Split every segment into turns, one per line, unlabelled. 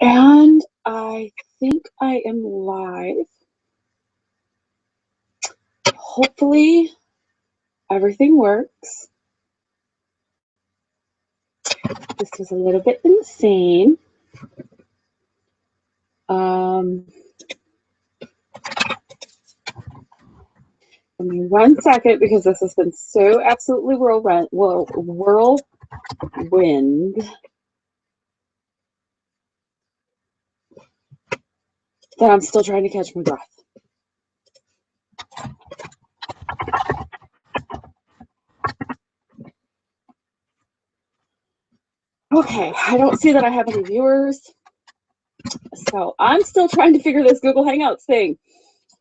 And I think I am live. Hopefully everything works. This is a little bit insane. Give me 1 second because this has been so absolutely whirlwind that I'm still trying to catch my breath. Okay, I don't see that I have any viewers. So I'm still trying to figure this Google Hangouts thing.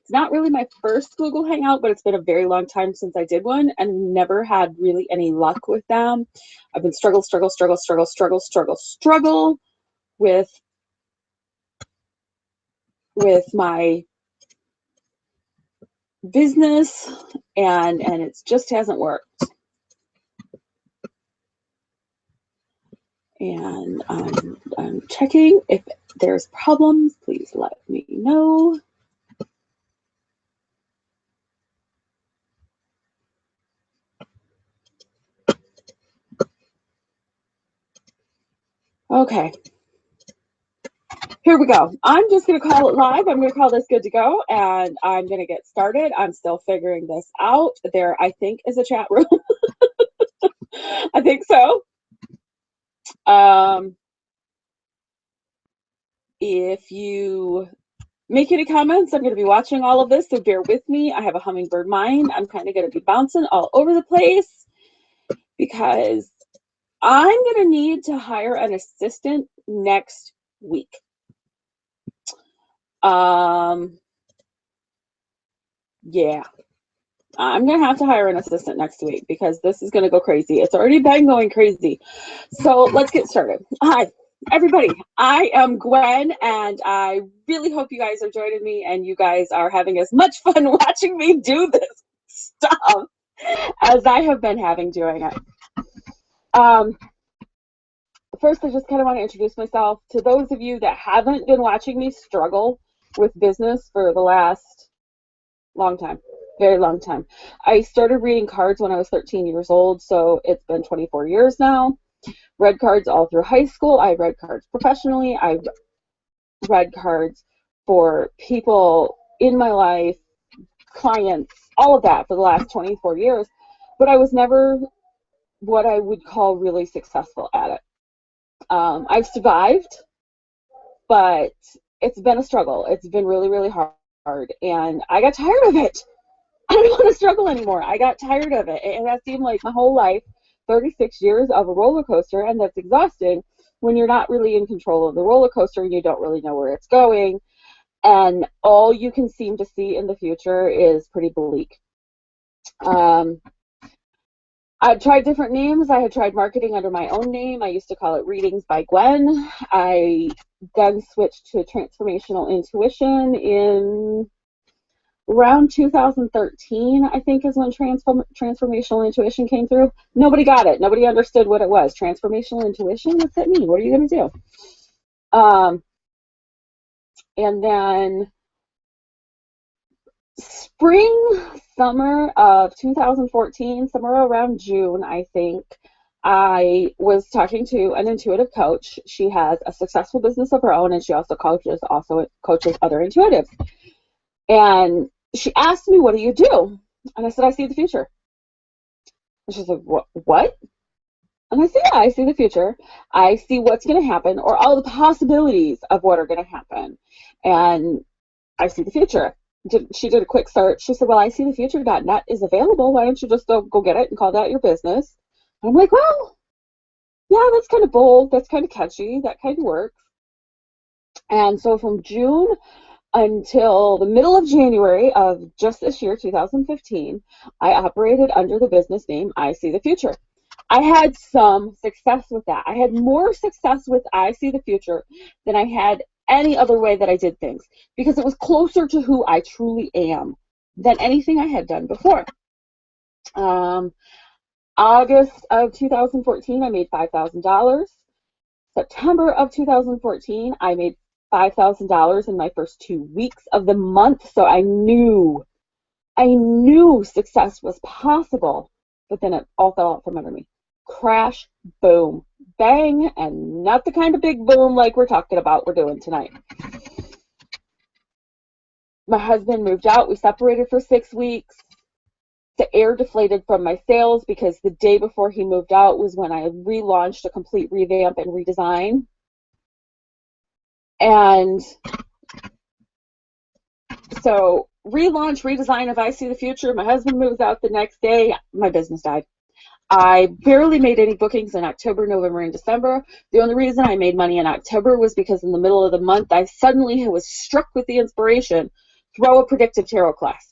It's not really my first Google Hangout, but it's been a very long time since I did one and never had really any luck with them. I've been struggle with my business and it just hasn't worked. And I'm checking. If there's problems, please let me know. Okay. Here we go. I'm just going to call it live. I'm going to call this good to go, and I'm going to get started. I'm still figuring this out. There, I think, is a chat room. I think so. If you make any comments, I'm going to be watching all of this, so bear with me. I have a hummingbird mind. I'm kind of going to be bouncing all over the place because I'm going to need to hire an assistant next week. Yeah, I'm going to have to hire an assistant next week because this is going to go crazy. It's already been going crazy. So let's get started. Hi, everybody. I am Gwen, and I really hope you guys are joining me and you guys are having as much fun watching me do this stuff as I have been having doing it. First, I just kind of want to introduce myself to those of you that haven't been watching me struggle with business for the last long time, very long time. I started reading cards when I was 13 years old, so it's been 24 years now. Read cards all through high school. I read cards professionally. I read cards for people in my life, clients, all of that for the last 24 years, but I was never what I would call really successful at it. I've survived, but it's been a struggle. It's been really, really hard, and I got tired of it. I don't want to struggle anymore. I got tired of it, and that seemed like my whole life, 36 years of a roller coaster, and that's exhausting when you're not really in control of the roller coaster and you don't really know where it's going, and all you can seem to see in the future is pretty bleak. I've tried different names. I had tried marketing under my own name. I used to call it Readings by Gwen. I then switched to Transformational Intuition in around 2013, I think, is when Transformational Intuition came through. Nobody got it. Nobody understood what it was. Transformational Intuition? What's that mean? What are you going to do? And then summer of 2014, somewhere around June, I think, I was talking to an intuitive coach. She has a successful business of her own, and she also coaches other intuitives. And she asked me, "What do you do?" And I said, "I see the future." And she said, "What?" And I said, "Yeah, I see the future. I see what's going to happen, or all the possibilities of what are going to happen. And I see the future." She did a quick search. She said, "Well, I see the future.net is available. Why don't you just go get it and call that your business?" And I'm like, "Well, yeah, that's kind of bold. That's kind of catchy. That kind of works." And so from June until the middle of January of just this year, 2015, I operated under the business name I See the Future. I had some success with that. I had more success with I See the Future than I had any other way that I did things, because it was closer to who I truly am than anything I had done before. August of 2014, I made $5,000. September of 2014, I made $5,000 in my first 2 weeks of the month. So I knew success was possible, but then it all fell out from under me. Crash, boom, bang, and not the kind of big boom like we're talking about we're doing tonight. My husband moved out. We separated for 6 weeks. The air deflated from my sales because the day before he moved out was when I relaunched a complete revamp and redesign. And so relaunch, redesign of I See the Future. My husband moves out the next day. My business died. I barely made any bookings in October, November, and December. The only reason I made money in October was because in the middle of the month, I suddenly was struck with the inspiration, throw a predictive tarot class.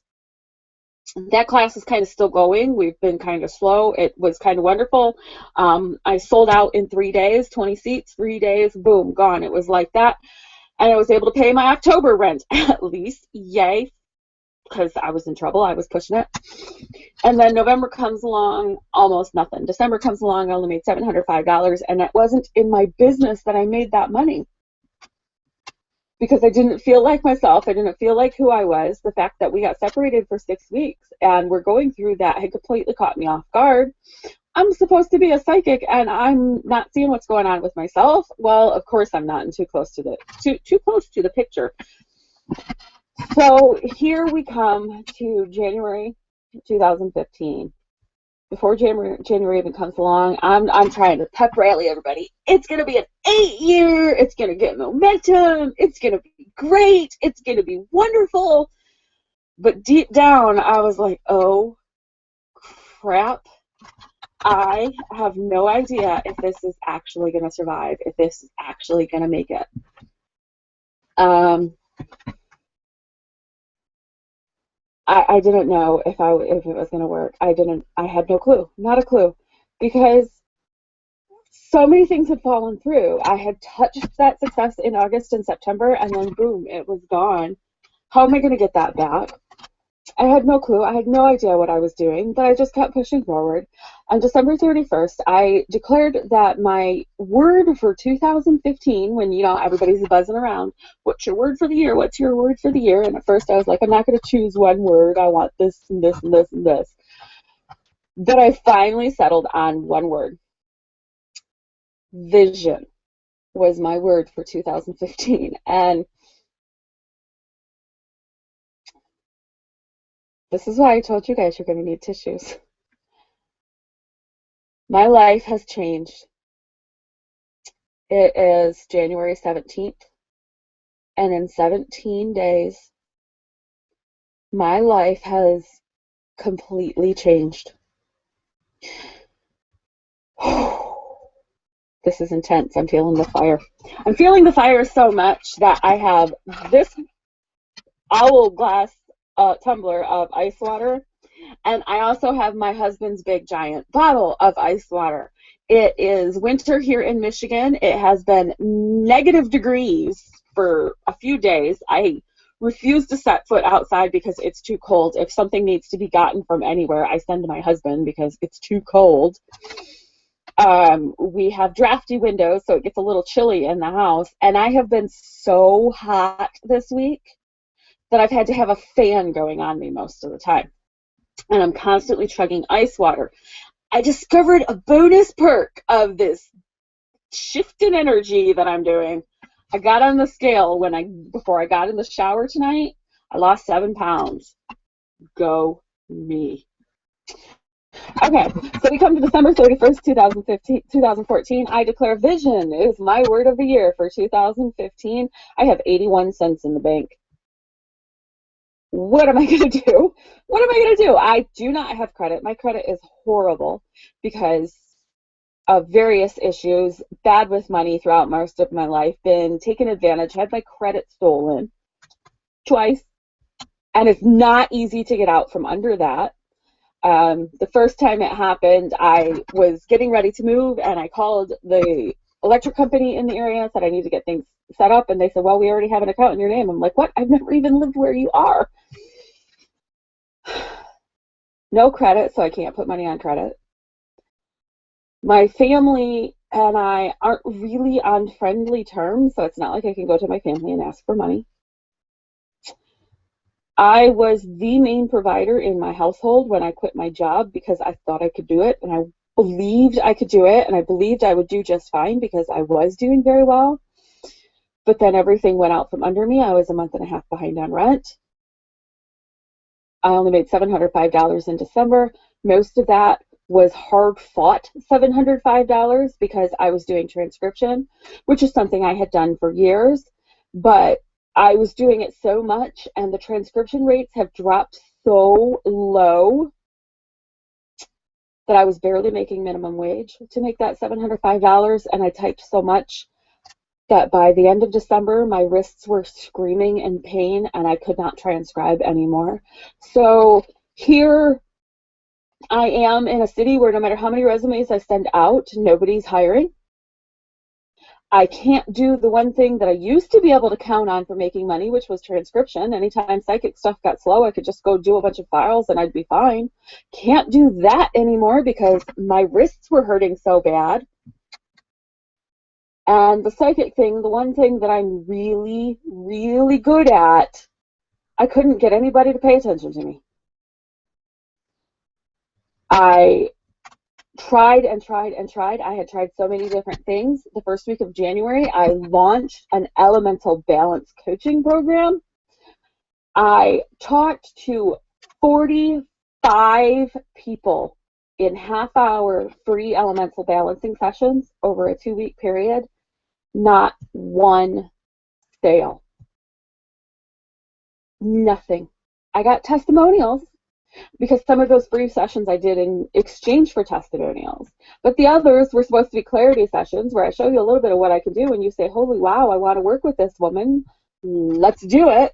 That class is kind of still going. We've been kind of slow. It was kind of wonderful. I sold out in 3 days, 20 seats, 3 days, boom, gone. It was like that. And I was able to pay my October rent at least. Yay. Because I was in trouble. I was pushing it. And then November comes along, almost nothing. December comes along, I only made $705. And it wasn't in my business that I made that money. Because I didn't feel like myself. I didn't feel like who I was. The fact that we got separated for 6 weeks and we're going through that had completely caught me off guard. I'm supposed to be a psychic and I'm not seeing what's going on with myself. Well, of course I'm not, and too close to the picture. So here we come to January 2015. Before January even comes along, I'm trying to pep rally everybody. It's going to be an 8-year. It's going to get momentum. It's going to be great. It's going to be wonderful. But deep down, I was like, oh, crap. I have no idea if this is actually going to survive, if this is actually going to make it. I didn't know if it was going to work. I had no clue, not a clue, because so many things had fallen through. I had touched that success in August and September, and then boom, it was gone. How am I going to get that back? I had no clue. I had no idea what I was doing, but I just kept pushing forward. On December 31st, I declared that my word for 2015, when, everybody's buzzing around, what's your word for the year? What's your word for the year? And at first I was like, I'm not going to choose one word. I want this and this and this and this. But I finally settled on one word. Vision was my word for 2015. And this is why I told you guys you're going to need tissues. My life has changed. It is January 17th, and in 17 days, my life has completely changed. This is intense. I'm feeling the fire. I'm feeling the fire so much that I have this hourglass tumbler of ice water. And I also have my husband's big giant bottle of ice water. It is winter here in Michigan. It has been negative degrees for a few days. I refuse to set foot outside because it's too cold. If something needs to be gotten from anywhere, I send to my husband because it's too cold. We have drafty windows, so it gets a little chilly in the house. And I have been so hot this week that I've had to have a fan going on me most of the time. And I'm constantly chugging ice water. I discovered a bonus perk of this shift in energy that I'm doing. I got on the scale before I got in the shower tonight. I lost 7 pounds. Go me. Okay, so we come to December 31st, 2014. I declare vision is my word of the year for 2015. I have 81 cents in the bank. What am I going to do? What am I going to do? I do not have credit. My credit is horrible because of various issues, bad with money throughout most of my life, been taken advantage, had my credit stolen twice, and it's not easy to get out from under that. The first time it happened, I was getting ready to move, and I called the electric company in the area and said I need to get things set up, and they said, well, we already have an account in your name. I'm like, what? I've never even lived where you are. No credit, so I can't put money on credit. My family and I aren't really on friendly terms, so it's not like I can go to my family and ask for money. I was the main provider in my household when I quit my job because I thought I could do it, and I believed I could do it, and I believed I would do just fine because I was doing very well. But then everything went out from under me. I was a month and a half behind on rent. I only made $705 in December. Most of that was hard-fought $705 because I was doing transcription, which is something I had done for years, but I was doing it so much, and the transcription rates have dropped so low that I was barely making minimum wage to make that $705, and I typed so much that by the end of December, my wrists were screaming in pain, and I could not transcribe anymore. So here I am in a city where no matter how many resumes I send out, nobody's hiring. I can't do the one thing that I used to be able to count on for making money, which was transcription. Anytime psychic stuff got slow, I could just go do a bunch of files and I'd be fine. Can't do that anymore because my wrists were hurting so bad. And the psychic thing, the one thing that I'm really, really good at, I couldn't get anybody to pay attention to me. I tried and tried and tried. I had tried so many different things. The first week of January, I launched an elemental balance coaching program. I talked to 45 people in half-hour free elemental balancing sessions over a 2-week period. Not one sale. Nothing. I got testimonials because some of those free sessions I did in exchange for testimonials. But the others were supposed to be clarity sessions where I show you a little bit of what I can do and you say, holy wow, I want to work with this woman. Let's do it.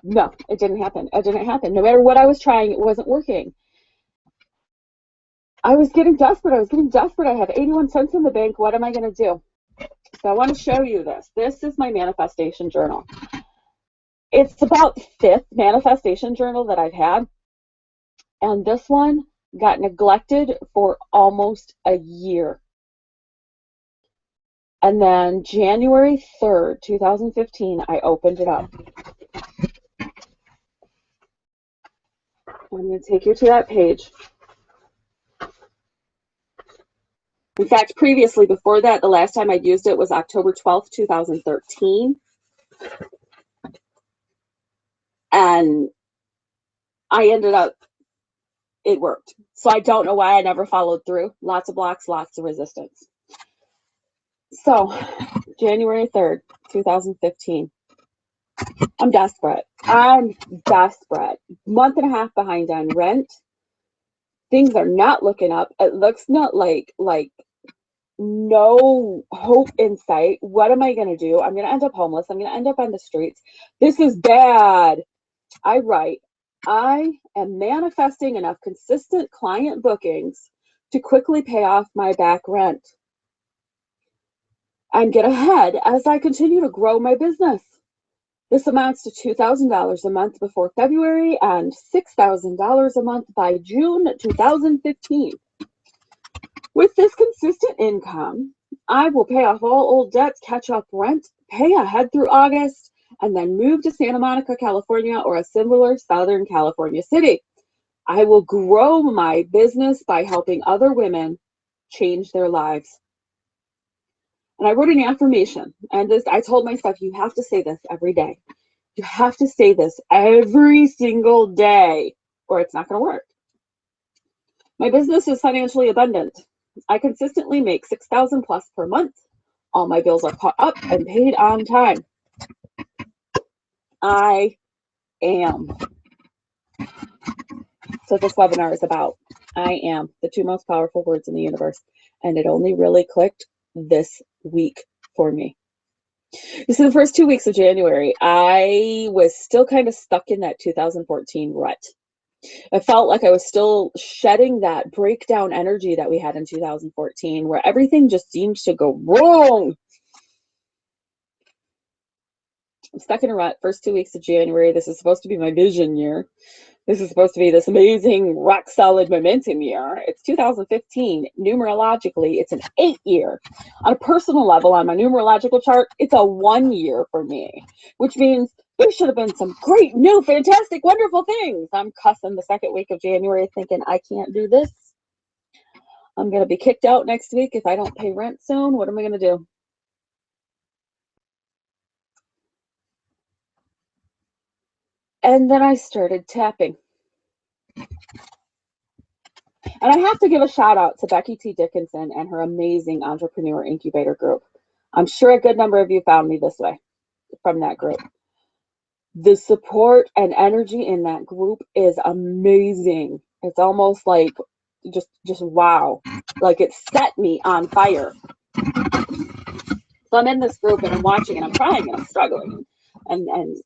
No, it didn't happen. It didn't happen. No matter what I was trying, it wasn't working. I was getting desperate. I have 81 cents in the bank. What am I going to do? So I want to show you this. This is my manifestation journal. It's about the 5th manifestation journal that I've had. And this one got neglected for almost a year. And then January 3rd, 2015, I opened it up. I'm going to take you to that page. In fact, previously, before that, the last time I'd used it was October 12th, 2013. And I ended up, it worked. So I don't know why I never followed through. Lots of blocks, lots of resistance. So, January 3rd, 2015. I'm desperate. Month and a half behind on rent. Things are not looking up. It looks not like no hope in sight. What am I going to do? I'm going to end up homeless. I'm going to end up on the streets. This is bad. I write, I am manifesting enough consistent client bookings to quickly pay off my back rent and get ahead as I continue to grow my business. This amounts to $2,000 a month before February and $6,000 a month by June 2015. With this consistent income, I will pay off all old debts, catch up rent, pay ahead through August, and then move to Santa Monica, California, or a similar Southern California city. I will grow my business by helping other women change their lives. And I wrote an affirmation, and I told myself, you have to say this every day. You have to say this every single day, or it's not going to work. My business is financially abundant. I consistently make $6,000 plus per month. All my bills are caught up and paid on time. I am. That's what this webinar is about. I am, the 2 most powerful words in the universe. And it only really clicked this week for me. You see, the first 2 weeks of January, I was still kind of stuck in that 2014 rut. I felt like I was still shedding that breakdown energy that we had in 2014, where everything just seemed to go wrong. I'm stuck in a rut. First 2 weeks of January. This is supposed to be my vision year. This is supposed to be this amazing, rock solid momentum year. It's 2015. Numerologically, it's an 8 year. On a personal level, on my numerological chart, it's a 1 year for me, which means there should have been some great, new, fantastic, wonderful things. I'm cussing the second week of January thinking I can't do this. I'm going to be kicked out next week if I don't pay rent soon. What am I going to do? And then I started tapping. And I have to give a shout out to Becky T. Dickinson and her amazing entrepreneur incubator group. I'm sure a good number of you found me this way from that group. The support and energy in that group is amazing. It's almost like just wow. Like it set me on fire. So I'm in this group and I'm watching and I'm crying and I'm struggling. And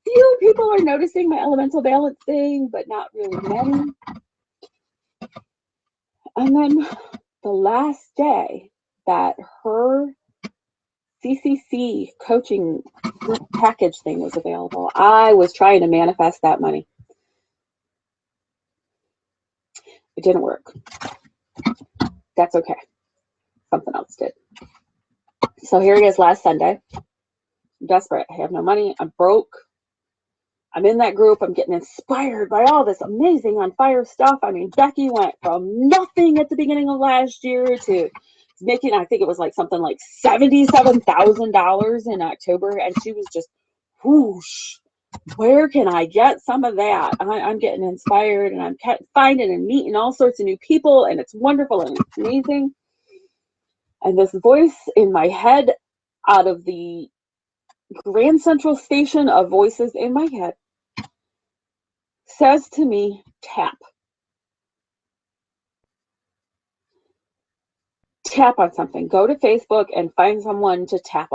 few people are noticing my elemental balancing, but not really many. And then the last day that her CCC coaching package thing was available, I was trying to manifest that money. It didn't work. That's okay. Something else did. So here it is last Sunday. I'm desperate. I have no money. I'm broke. I'm in that group. I'm getting inspired by all this amazing on fire stuff. I mean, Becky went from nothing at the beginning of last year to making, I think it was like something like $77,000 in October. And she was just, whoosh, where can I get some of that? I'm getting inspired and I'm finding and meeting all sorts of new people. And it's wonderful and it's amazing. And this voice in my head out of the Grand Central Station of voices in my head says to me, tap. Tap on something. Go to Facebook and find someone to tap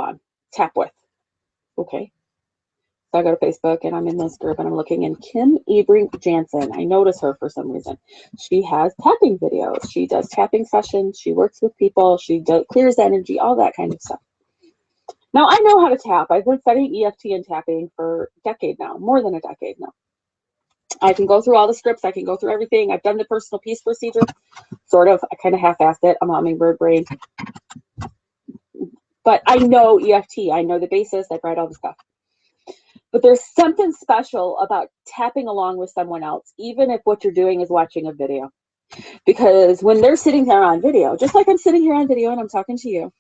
with. Okay. So I go to Facebook and I'm in this group and I'm looking in Kim Ebrink Jansen. I notice her for some reason. She has tapping videos. She does tapping sessions. She works with people. She clears energy, all that kind of stuff. Now I know how to tap. I've been studying EFT and tapping for a decade now, more than a decade now. I can go through all the scripts. I can go through everything. I've done the personal peace procedure, sort of. I kind of half-assed it. I'm on my bird brain. But I know EFT. I know the basis. I've read all the stuff. But there's something special about tapping along with someone else, even if what you're doing is watching a video. Because when they're sitting there on video, just like I'm sitting here on video and I'm talking to you,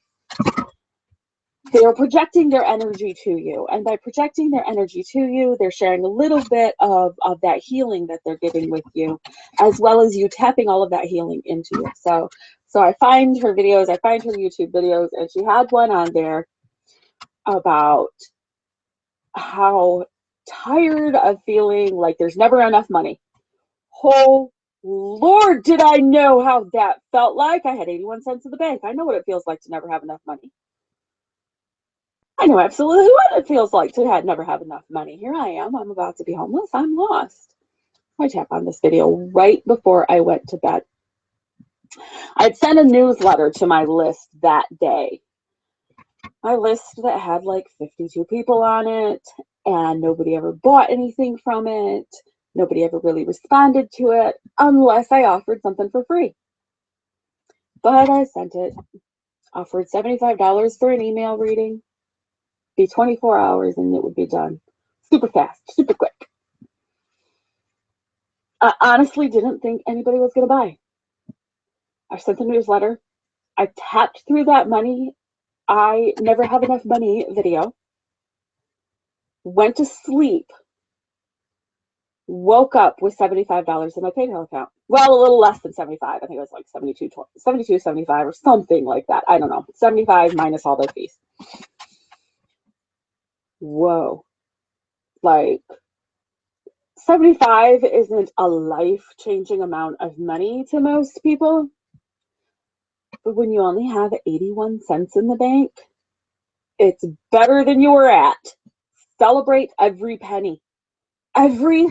they're projecting their energy to you. And by projecting their energy to you, they're sharing a little bit of that healing that they're giving with you, as well as you tapping all of that healing into you. So I find her videos, I find her YouTube videos, and she had one on there about how tired of feeling like there's never enough money. Oh, Lord, did I know how that felt like? I had 81 cents in the bank. I know what it feels like to never have enough money. I know absolutely what it feels like to never have enough money. Here I am. I'm about to be homeless. I'm lost. I tap on this video right before I went to bed. I'd sent a newsletter to my list that day. My list that had like 52 people on it, and nobody ever bought anything from it. Nobody ever really responded to it unless I offered something for free. But I sent it. Offered $75 for an email reading. Be 24 hours and it would be done. Super fast, super quick. I honestly didn't think anybody was going to buy. I sent the newsletter. I tapped through that money. I never have enough money video. Went to sleep. Woke up with $75 in my PayPal account. Well, a little less than 75. I think it was like 72, 75 or something like that. I don't know. 75 minus all their fees. Whoa. Like, 75 isn't a life-changing amount of money to most people. But when you only have 81 cents in the bank, it's better than you were at. Celebrate every penny. Every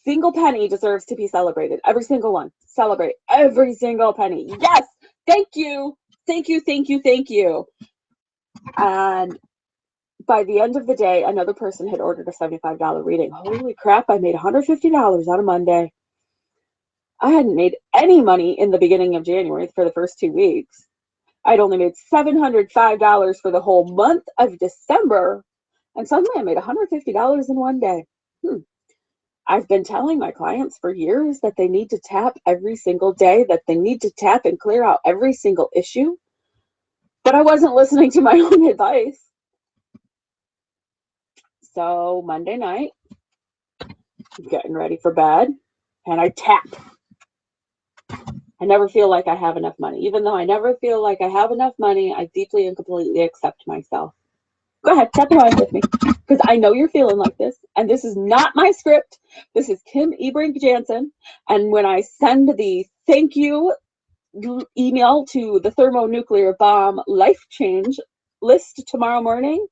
single penny deserves to be celebrated. Every single one. Celebrate every single penny. Yes! Thank you! Thank you, thank you, thank you. And by the end of the day, another person had ordered a $75 reading. Holy crap, I made $150 on a Monday. I hadn't made any money in the beginning of January for the first 2 weeks. I'd only made $705 for the whole month of December. And suddenly I made $150 in one day. I've been telling my clients for years that they need to tap every single day, that they need to tap and clear out every single issue. But I wasn't listening to my own advice. So Monday night, I'm getting ready for bed, and I tap. I never feel like I have enough money. Even though I never feel like I have enough money, I deeply and completely accept myself. Go ahead, tap your eyes with me, because I know you're feeling like this, and this is not my script. This is Kim Ebrink Jansen, and when I send the thank you email to the Thermonuclear Bomb Life Change list tomorrow morning,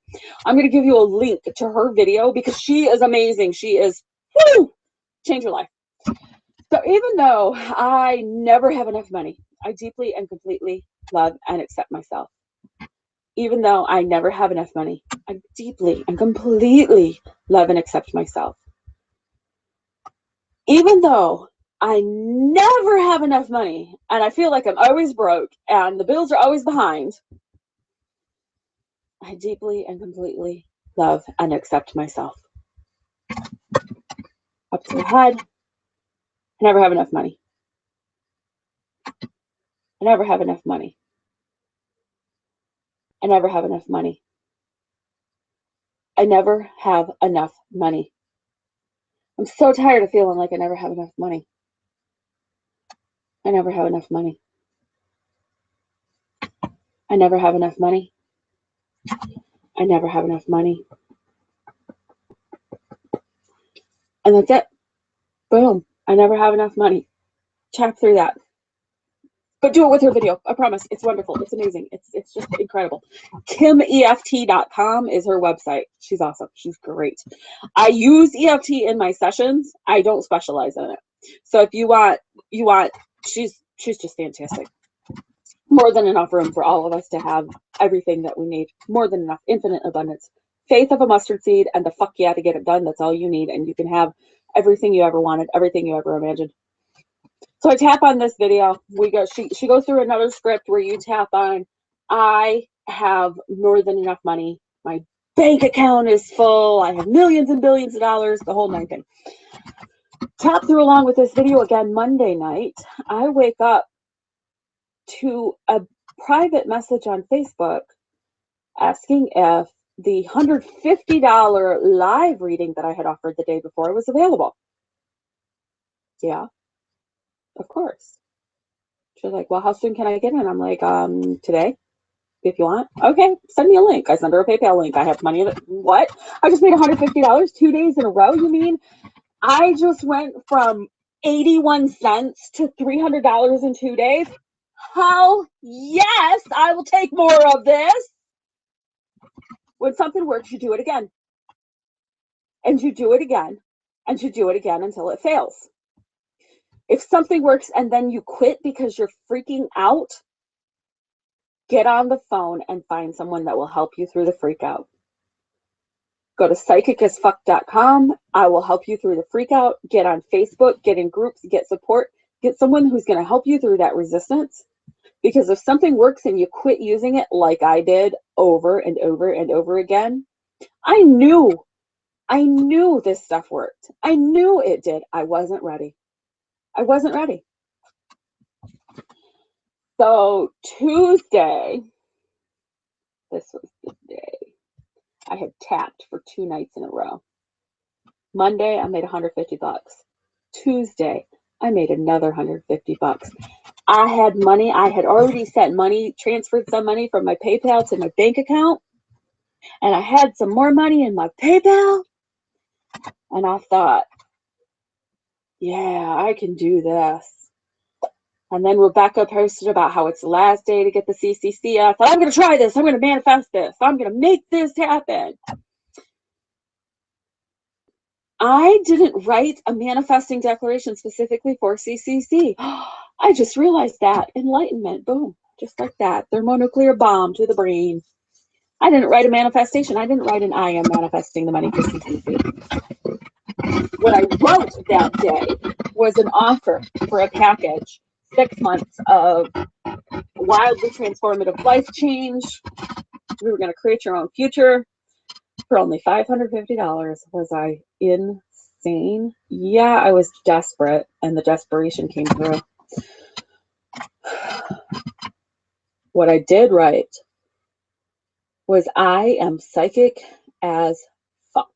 I'm going to give you a link to her video, because she is amazing. She is, woo, change your life. So even though I never have enough money, I deeply and completely love and accept myself. Even though I never have enough money, I deeply and completely love and accept myself. Even though I never have enough money and I feel like I'm always broke and the bills are always behind, I deeply and completely love and accept myself. Up to the head, I never have enough money. I never have enough money. I never have enough money. I never have enough money. I'm so tired of feeling like I never have enough money. I never have enough money. I never have enough money. I never have enough money. And that's it. Boom. I never have enough money. Tap through that. But do it with her video. I promise. It's wonderful. It's amazing. It's just incredible. KimEFT.com is her website. She's awesome. She's great. I use EFT in my sessions. I don't specialize in it. So if you want, she's just fantastic. More than enough room for all of us to have everything that we need. More than enough. Infinite abundance. Faith of a mustard seed and the fuck yeah to get it done. That's all you need. And you can have everything you ever wanted, everything you ever imagined. So I tap on this video. She goes through another script where you tap on, I have more than enough money. My bank account is full. I have millions and billions of dollars, the whole 9 thing. Tap through along with this video again Monday night. I wake up to a private message on Facebook asking if the $150 live reading that I had offered the day before was available. Yeah, of course. She's like, well, how soon can I get in? I'm like, today, if you want. Okay, send me a link. I send her a PayPal link. I have money. What? I just made $150 2 days in a row? You mean I just went from 81 cents to $300 in 2 days? Hell yes, I will take more of this. When something works, you do it again. And you do it again. And you do it again until it fails. If something works and then you quit because you're freaking out, get on the phone and find someone that will help you through the freak out. Go to psychicasfuck.com. I will help you through the freak out. Get on Facebook, get in groups, get support, get someone who's going to help you through that resistance. Because if something works and you quit using it like I did over and over and over again, I knew this stuff worked. I knew it did. I wasn't ready. I wasn't ready. So Tuesday, this was the day I had tapped for 2 nights in a row. Monday, I made $150. Tuesday, I made another $150. I had money. I had already sent money, transferred some money from my PayPal to my bank account. And I had some more money in my PayPal. And I thought, yeah, I can do this. And then Rebecca posted about how it's the last day to get the CCC. I thought, I'm going to try this. I'm going to manifest this. I'm going to make this happen. I didn't write a manifesting declaration specifically for CCC. I just realized that. Enlightenment. Boom. Just like that. Thermonuclear bomb to the brain. I didn't write a manifestation. I didn't write an I am manifesting the money consistency. What I wrote that day was an offer for a package, 6 months of wildly transformative life change. We were going to create your own future for only $550. Was I insane? Yeah, I was desperate, and the desperation came through. What I did write was I am psychic as fuck.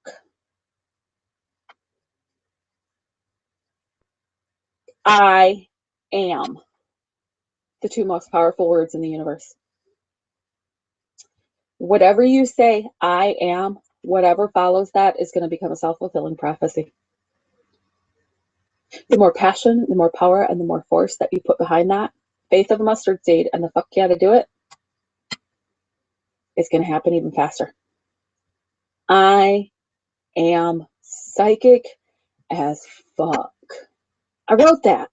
I am the two most powerful words in the universe. Whatever you say, I am, whatever follows that is going to become a self-fulfilling prophecy. The more passion, the more power, and the more force that you put behind that, faith of a mustard seed, and the fuck yeah to do it, it's going to happen even faster. I am psychic as fuck. I wrote that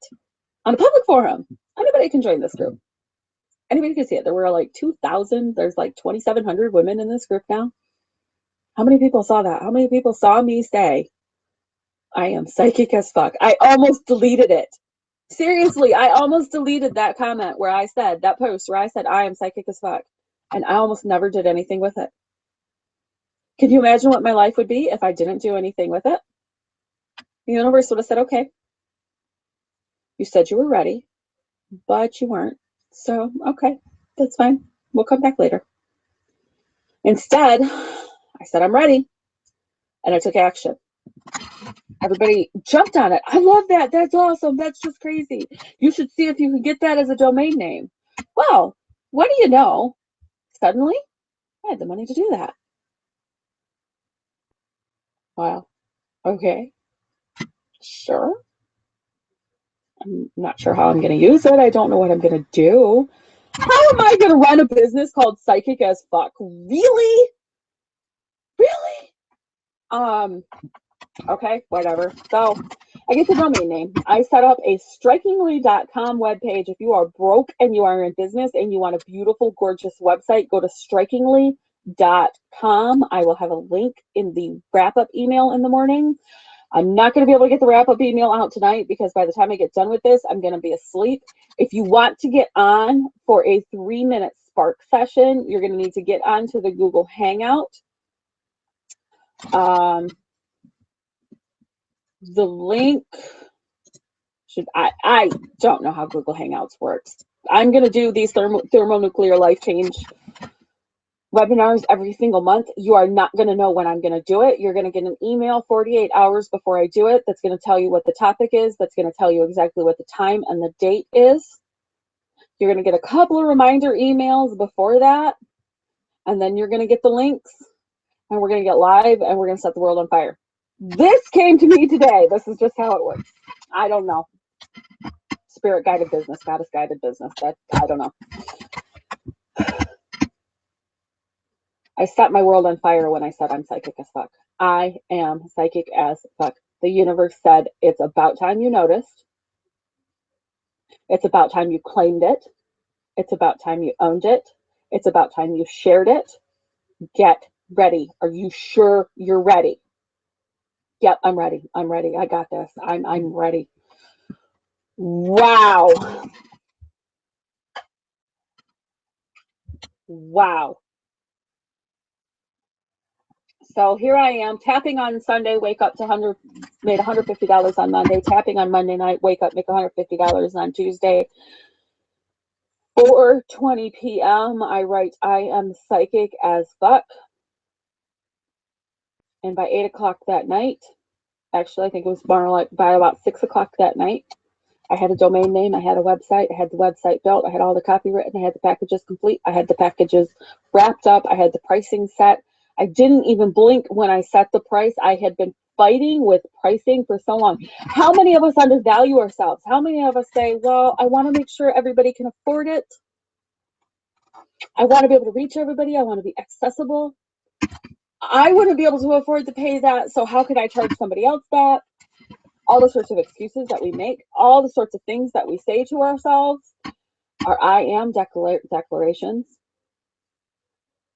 on a public forum. Anybody can join this group. Anybody can see it. There were like 2,000. There's like 2,700 women in this group now. How many people saw that? How many people saw me say, I am psychic as fuck? I almost deleted it. Seriously, I almost deleted that comment where I said, that post where I said, I am psychic as fuck. And I almost never did anything with it. Can you imagine what my life would be if I didn't do anything with it? The universe would have said, okay, you said you were ready, but you weren't. So, okay, that's fine. We'll come back later. Instead, I said, I'm ready. And I took action. Everybody jumped on it. I love that. That's awesome. That's just crazy. You should see if you can get that as a domain name. Well, what do you know? Suddenly, I had the money to do that. Wow. Okay. Sure. I'm not sure how I'm going to use it. I don't know what I'm going to do. How am I going to run a business called Psychic as Fuck? Really? Really? Okay, whatever. So I get the domain name. I set up a strikingly.com webpage. If you are broke and you are in business and you want a beautiful, gorgeous website, go to strikingly.com. I will have a link in the wrap-up email in the morning. I'm not going to be able to get the wrap-up email out tonight because by the time I get done with this, I'm going to be asleep. If you want to get on for a 3-minute spark session, you're going to need to get onto the Google Hangout. The link should, I don't know how Google Hangouts works. I'm going to do these thermonuclear life change webinars every single month. You are not going to know when I'm going to do it. You're going to get an email 48 hours before I do it that's going to tell you what the topic is, that's going to tell you exactly what the time and the date is. You're going to get a couple of reminder emails before that, and then you're going to get the links, and we're going to get live, and we're going to set the world on fire. This came to me today. This is just how it works. I don't know. Spirit guided business, goddess guided business. That I don't know. I set my world on fire when I said I'm psychic as fuck. I am psychic as fuck. The universe said it's about time you noticed. It's about time you claimed it. It's about time you owned it. It's about time you shared it. Get ready. Are you sure you're ready? Yep, I'm ready. I'm ready. I got this. I'm ready. Wow. Wow. So here I am tapping on Sunday, wake up to made $150 on Monday, tapping on Monday night, wake up, make $150 on Tuesday. 4:20 p.m. I write, I am psychic as fuck. And by 8 o'clock that night, actually, I think it was more like by about 6 o'clock that night, I had a domain name, I had a website, I had the website built, I had all the copy written, I had the packages complete, I had the packages wrapped up, I had the pricing set. I didn't even blink when I set the price. I had been fighting with pricing for so long. How many of us undervalue ourselves? How many of us say, well, I want to make sure everybody can afford it. I want to be able to reach everybody. I want to be accessible. I wouldn't be able to afford to pay that, so how could I charge somebody else that? All the sorts of excuses that we make, all the sorts of things that we say to ourselves are I am declarations.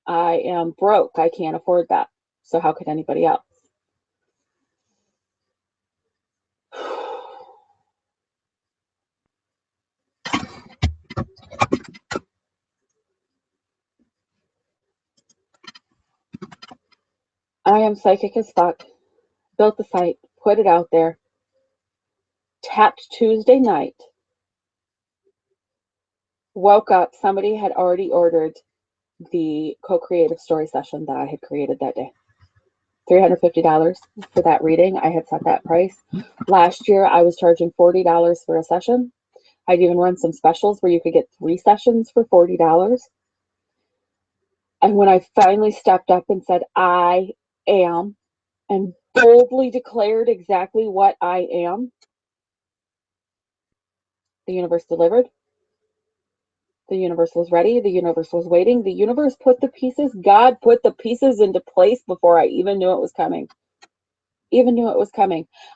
I am broke. I can't afford that. So how could anybody else? I am psychic as fuck. Built the site, put it out there, tapped Tuesday night, woke up, somebody had already ordered the co-creative story session that I had created that day. $350 for that reading. I had set that price. Last year, I was charging $40 for a session. I'd even run some specials where you could get 3 sessions for $40. And when I finally stepped up and said, I am, and boldly declared exactly what I am, the universe delivered. The universe was ready. The universe was waiting. The universe put the pieces, God put the pieces into place before I even knew it was coming.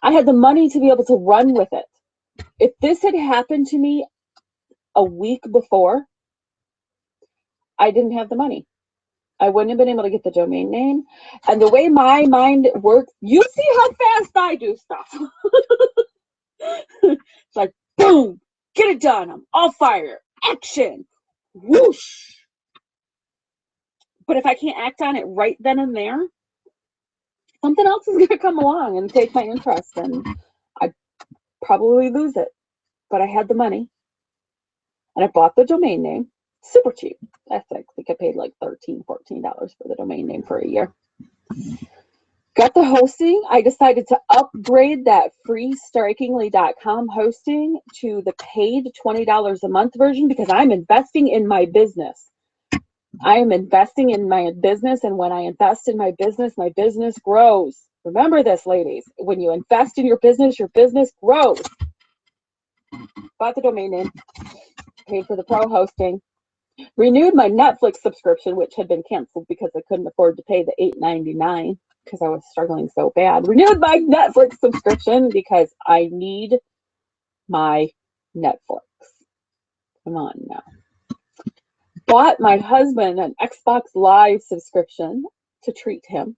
I had the money to be able to run with it. If this had happened to me a week before, I didn't have the money. I wouldn't have been able to get the domain name. And the way my mind works, you see how fast I do stuff. It's like, boom, get it done. I'm all fire. Action. Whoosh. But if I can't act on it right then and there, something else is going to come along and take my interest, and I'd probably lose it. But I had the money, and I bought the domain name. Super cheap. I think I paid like $13, $14 for the domain name for a year. Got the hosting. I decided to upgrade that free strikingly.com hosting to the paid $20 a month version because I'm investing in my business. I am investing in my business, and when I invest in my business grows. Remember this, ladies. When you invest in your business grows. Bought the domain name, paid for the pro hosting, renewed my Netflix subscription, which had been canceled because I couldn't afford to pay the $8.99 because I was struggling so bad. Renewed my Netflix subscription because I need my Netflix. Come on now. Bought my husband an Xbox Live subscription to treat him.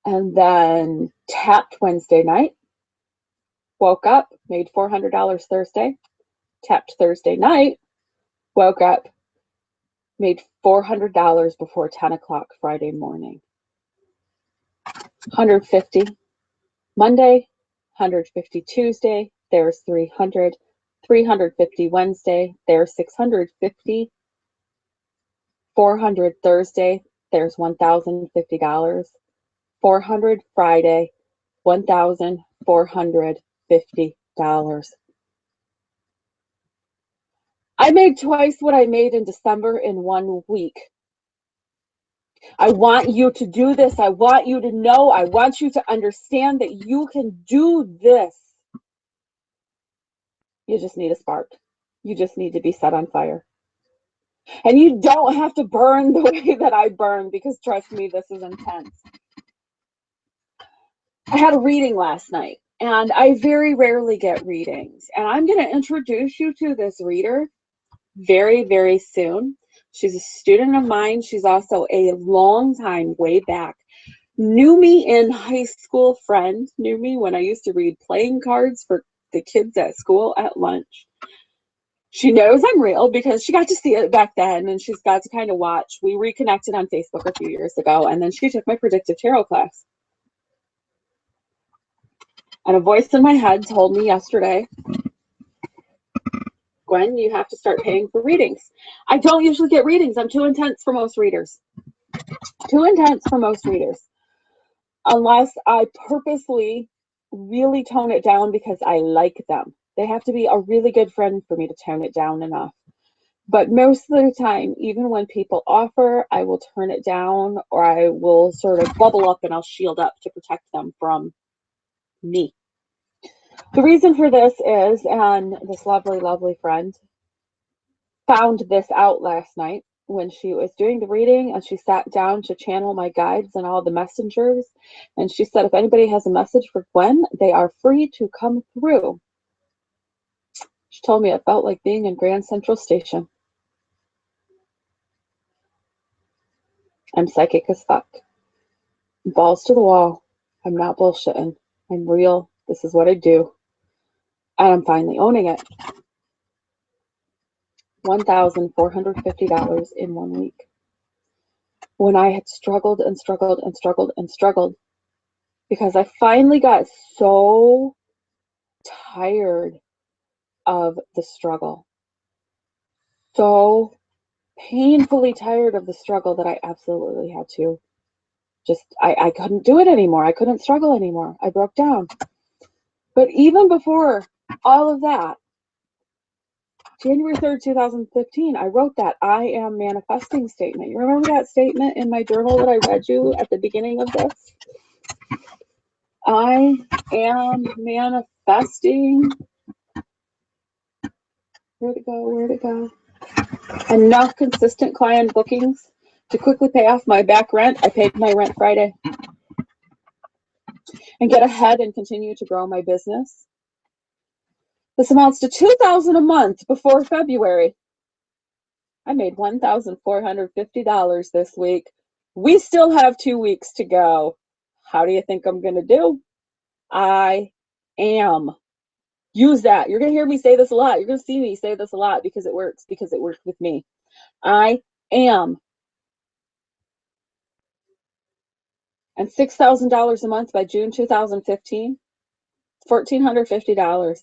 And then tapped Wednesday night. Woke up, made $400 Thursday. Tapped Thursday night. Woke up, made $400 before 10 o'clock Friday morning. 150 Monday, 150 Tuesday, there's 300. 350 Wednesday, there's 650. 400 Thursday, there's $1,050. 400 Friday, $1,450. I made twice what I made in December in 1 week. I want you to do this. I want you to know. I want you to understand that you can do this. You just need a spark. You just need to be set on fire. And you don't have to burn the way that I burn, because trust me, this is intense. I had a reading last night, and I very rarely get readings. And I'm going to introduce you to this reader very, very soon. She's a student of mine. She's also a long time, way back. Knew me in high school, friend. Knew me when I used to read playing cards for the kids at school at lunch. She knows I'm real because she got to see it back then, and she's got to kind of watch. We reconnected on Facebook a few years ago, and then she took my predictive tarot class. And a voice in my head told me yesterday, Gwen, you have to start paying for readings. I don't usually get readings. I'm too intense for most readers. Unless I purposely really tone it down because I like them. They have to be a really good friend for me to tone it down enough. But most of the time, even when people offer, I will turn it down, or I will sort of bubble up and I'll shield up to protect them from me. The reason for this is, and this lovely, lovely friend found this out last night when she was doing the reading, and she sat down to channel my guides and all the messengers. And she said, if anybody has a message for Gwen, they are free to come through. She told me it felt like being in Grand Central Station. I'm psychic as fuck. Balls to the wall. I'm not bullshitting. I'm real. This is what I do. And I'm finally owning it. $1,450 in 1 week. When I had struggled and struggled and struggled and struggled because I finally got so tired of the struggle. So painfully tired of the struggle that I absolutely had to I couldn't do it anymore. I couldn't struggle anymore. I broke down. But even before all of that, January 3rd, 2015, I wrote that I am manifesting statement. You remember that statement in my journal that I read you at the beginning of this? I am manifesting. Where'd it go? Where'd it go? Enough consistent client bookings to quickly pay off my back rent. I paid my rent Friday. And get ahead and continue to grow my business. This amounts to $2,000 a month before February. I made $1,450 this week. We still have 2 weeks to go. How do you think I'm going to do? I am. Use that. You're going to hear me say this a lot. You're going to see me say this a lot because it works with me. I am. And $6,000 a month by June 2015, $1,450.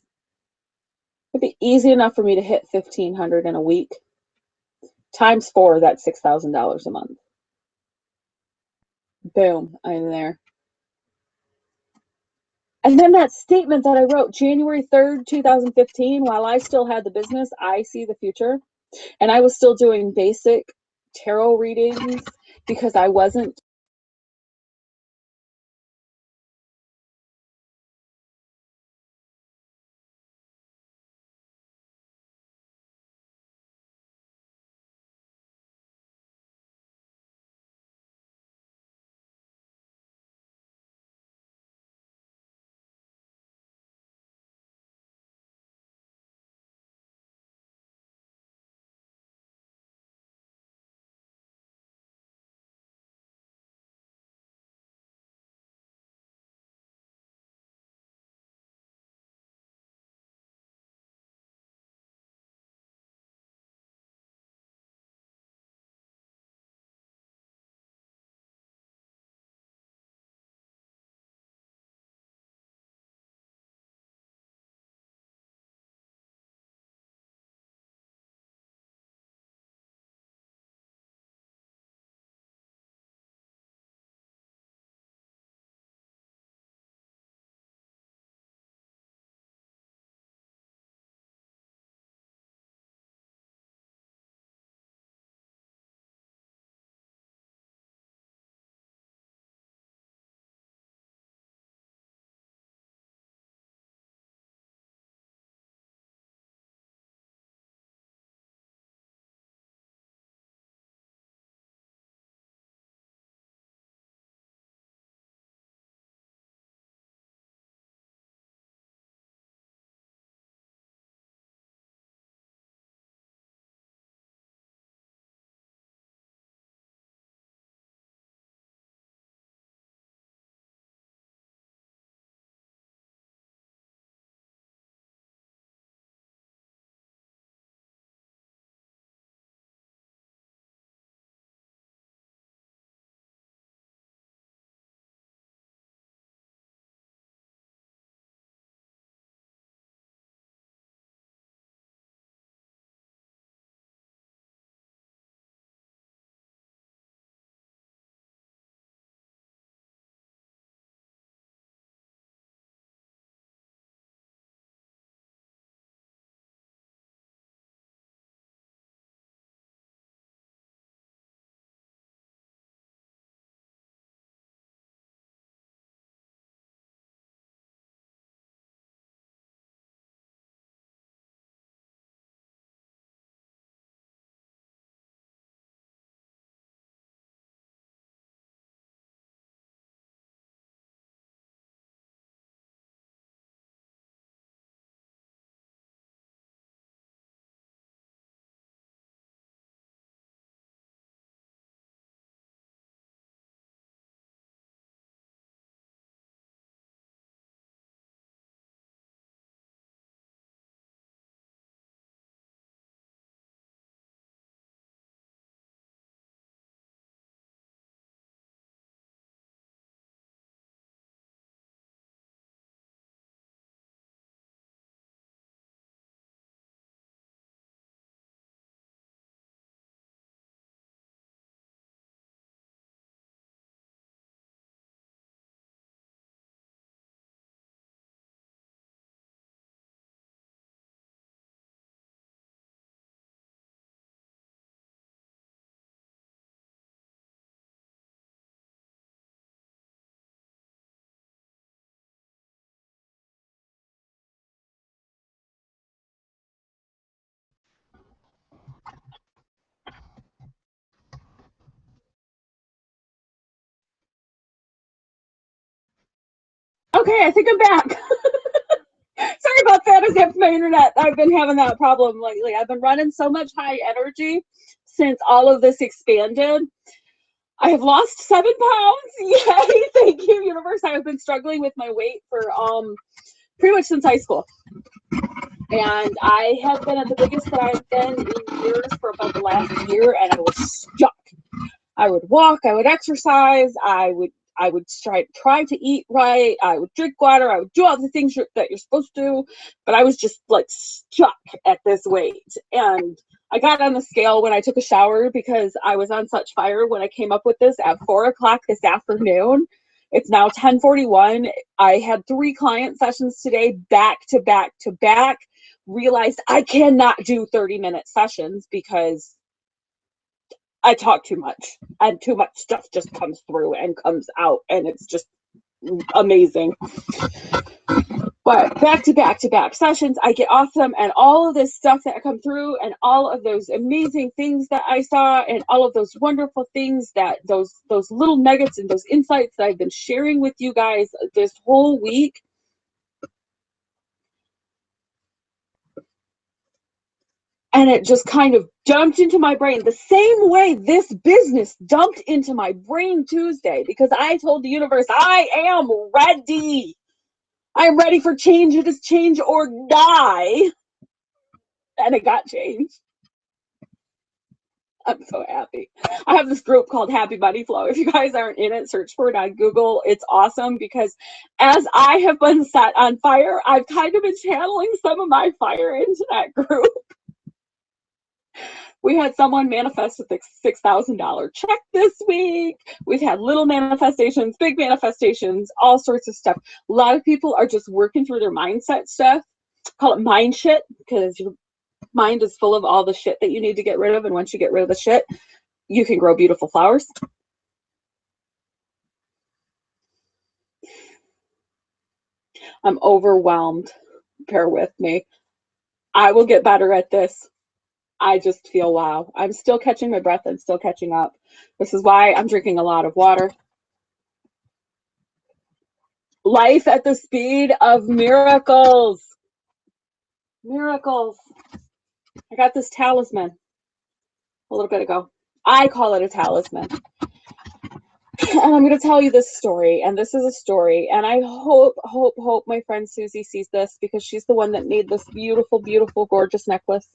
It'd be easy enough for me to hit $1,500 in a week. Times 4, that's $6,000 a month. Boom, I'm there. And then that statement that I wrote January 3rd, 2015, while I still had the business, I see the future. And I was still doing basic tarot readings because I wasn't Okay, I think I'm back. Sorry about that. I zapped my internet. I've been having that problem lately. I've been running so much high energy since all of this expanded. I have lost 7 pounds. Yay! Thank you, universe. I have been struggling with my weight for pretty much since high school. And I have been at the biggest that I've been in years for about the last year, and I was stuck. I would walk, I would exercise, I would try to eat right, I would drink water, I would do all the things that you're supposed to do, but I was just like stuck at this weight. And I got on the scale when I took a shower because I was on such fire when I came up with this at 4 o'clock this afternoon. It's now 10:41. I had 3 client sessions today, back to back to back. Realized I cannot do 30-minute sessions because I talk too much, and too much stuff just comes through and comes out, and it's just amazing. But back to back to back sessions, I get awesome, and all of this stuff that come through, and all of those amazing things that I saw, and all of those wonderful things that those little nuggets and those insights that I've been sharing with you guys this whole week. And it just kind of dumped into my brain the same way this business dumped into my brain Tuesday, because I told the universe, I am ready. I'm ready for change. It is change or die. And it got changed. I'm so happy. I have this group called Happy Money Flow. If you guys aren't in it, search for it on Google. It's awesome because as I have been set on fire, I've kind of been channeling some of my fire into that group. We had someone manifest with a $6,000 check this week. We've had little manifestations, big manifestations, all sorts of stuff. A lot of people are just working through their mindset stuff. Call it mind shit, because your mind is full of all the shit that you need to get rid of. And once you get rid of the shit, you can grow beautiful flowers. I'm overwhelmed. Bear with me. I will get better at this. I just feel wow. I'm still catching my breath. I'm still catching up. This is why I'm drinking a lot of water. Life at the speed of miracles. Miracles. I got this talisman a little bit ago. I call it a talisman. And I'm going to tell you this story, and this is a story, and I hope my friend Susie sees this, because she's the one that made this beautiful, beautiful, gorgeous necklace.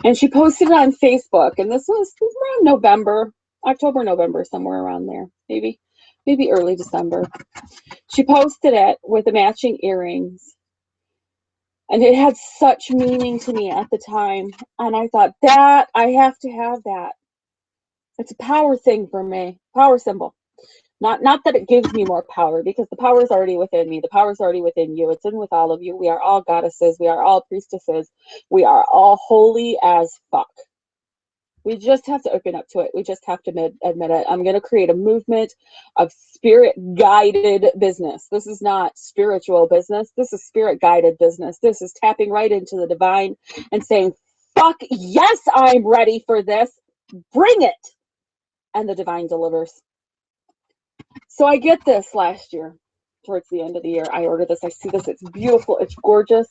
And she posted it on Facebook, and this was around November, October, November, somewhere around there, maybe early December. She posted it with the matching earrings, and it had such meaning to me at the time, and I thought, that I have to have that. It's a power thing for me, power symbol. Not that it gives me more power, because the power is already within me. The power is already within you. It's in with all of you. We are all goddesses. We are all priestesses. We are all holy as fuck. We just have to open up to it. We just have to admit it. I'm going to create a movement of spirit-guided business. This is not spiritual business. This is spirit-guided business. This is tapping right into the divine and saying, fuck yes, I'm ready for this. Bring it. And the divine delivers. So I get this last year, towards the end of the year. I ordered this. I see this. It's beautiful. It's gorgeous.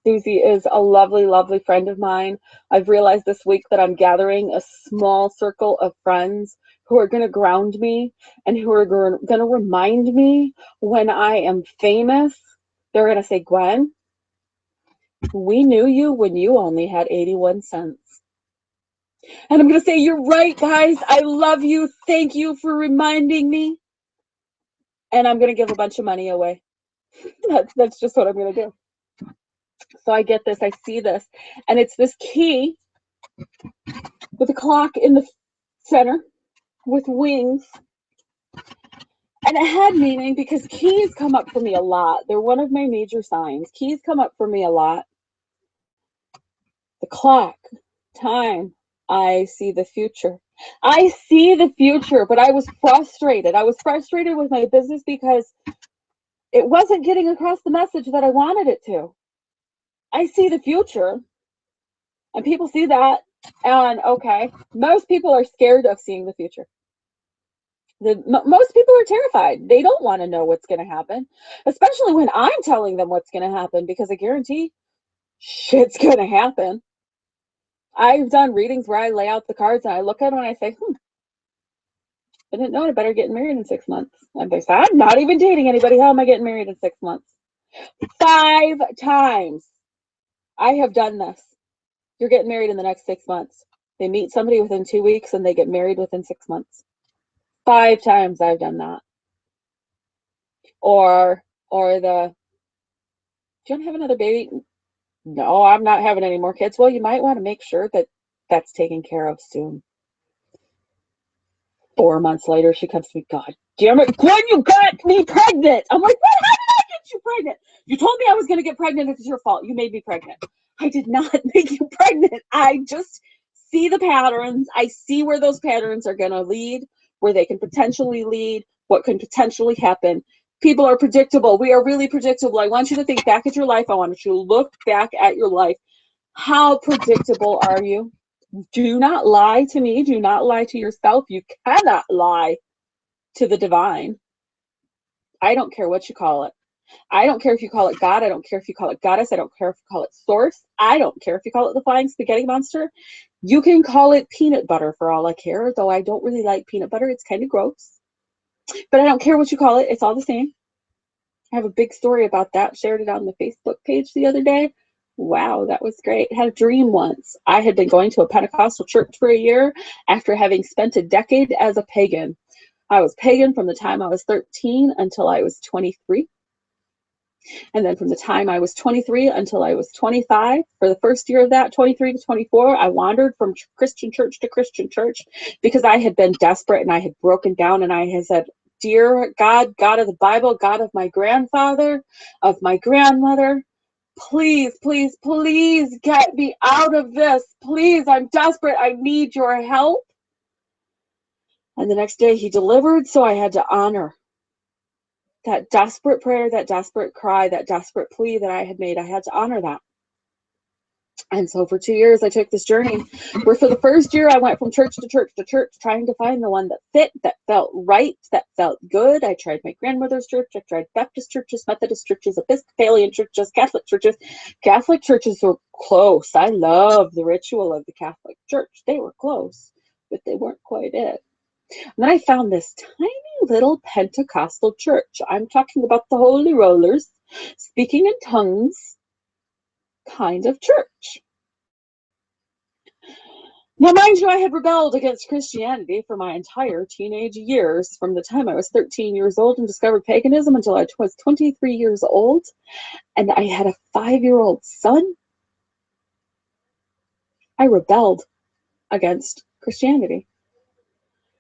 Susie is a lovely, lovely friend of mine. I've realized this week that I'm gathering a small circle of friends who are going to ground me and who are going to remind me when I am famous. They're going to say, Gwen, we knew you when you only had 81 cents. And I'm going to say, you're right, guys. I love you. Thank you for reminding me. And I'm going to give a bunch of money away. That's just what I'm going to do. So I get this. I see this. And it's this key with a clock in the center with wings. And it had meaning because keys come up for me a lot. They're one of my major signs. Keys come up for me a lot. The clock, time. I see the future. I see the future, but I was frustrated. I was frustrated with my business because it wasn't getting across the message that I wanted it to. I see the future, and people see that, and okay, most people are scared of seeing the future. Most people are terrified. They don't want to know what's going to happen, especially when I'm telling them what's going to happen, because I guarantee shit's going to happen. I've done readings where I lay out the cards and I look at them and I say, I didn't know I better get married in 6 months. And they say, I'm not even dating anybody. How am I getting married in 6 months? 5 times I have done this. You're getting married in the next 6 months. They meet somebody within 2 weeks and they get married within 6 months. 5 times I've done that. Or the, do you want to have another baby? No, I'm not having any more kids. Well, you might want to make sure that that's taken care of soon. 4 months later, she comes to me, God damn it, Gwen, you got me pregnant. I'm like, what? How did I get you pregnant? You told me I was going to get pregnant. It's your fault. You made me pregnant. I did not make you pregnant. I just see the patterns. I see where those patterns are going to lead, where they can potentially lead, what can potentially happen. People are predictable. We are really predictable. I want you to think back at your life. I want you to look back at your life. How predictable are you? Do not lie to me. Do not lie to yourself. You cannot lie to the divine. I don't care what you call it. I don't care if you call it God. I don't care if you call it goddess. I don't care if you call it source. I don't care if you call it the flying spaghetti monster. You can call it peanut butter for all I care, though I don't really like peanut butter. It's kind of gross. But I don't care what you call it. It's all the same. I have a big story about that. Shared it on the Facebook page the other day. Wow, that was great. I had a dream once. I had been going to a Pentecostal church for a year after having spent a decade as a pagan. I was pagan from the time I was 13 until I was 23. And then from the time I was 23 until I was 25, for the first year of that, 23 to 24, I wandered from Christian church to Christian church because I had been desperate and I had broken down, and I had said, Dear God, God of the Bible, God of my grandfather, of my grandmother, please, please, please get me out of this. Please, I'm desperate. I need your help. And the next day he delivered, so I had to honor that desperate prayer, that desperate cry, that desperate plea that I had made. I had to honor that. And so for 2 years, I took this journey where for the first year, I went from church to church to church, trying to find the one that fit, that felt right, that felt good. I tried my grandmother's church. I tried Baptist churches, Methodist churches, Episcopalian churches, Catholic churches. Catholic churches were close. I love the ritual of the Catholic Church. They were close, but they weren't quite it. And then I found this tiny little Pentecostal church. I'm talking about the Holy Rollers, speaking in tongues kind of church. Now, mind you, I had rebelled against Christianity for my entire teenage years, from the time I was 13 years old and discovered paganism until I was 23 years old, and I had a 5-year-old son. I rebelled against Christianity.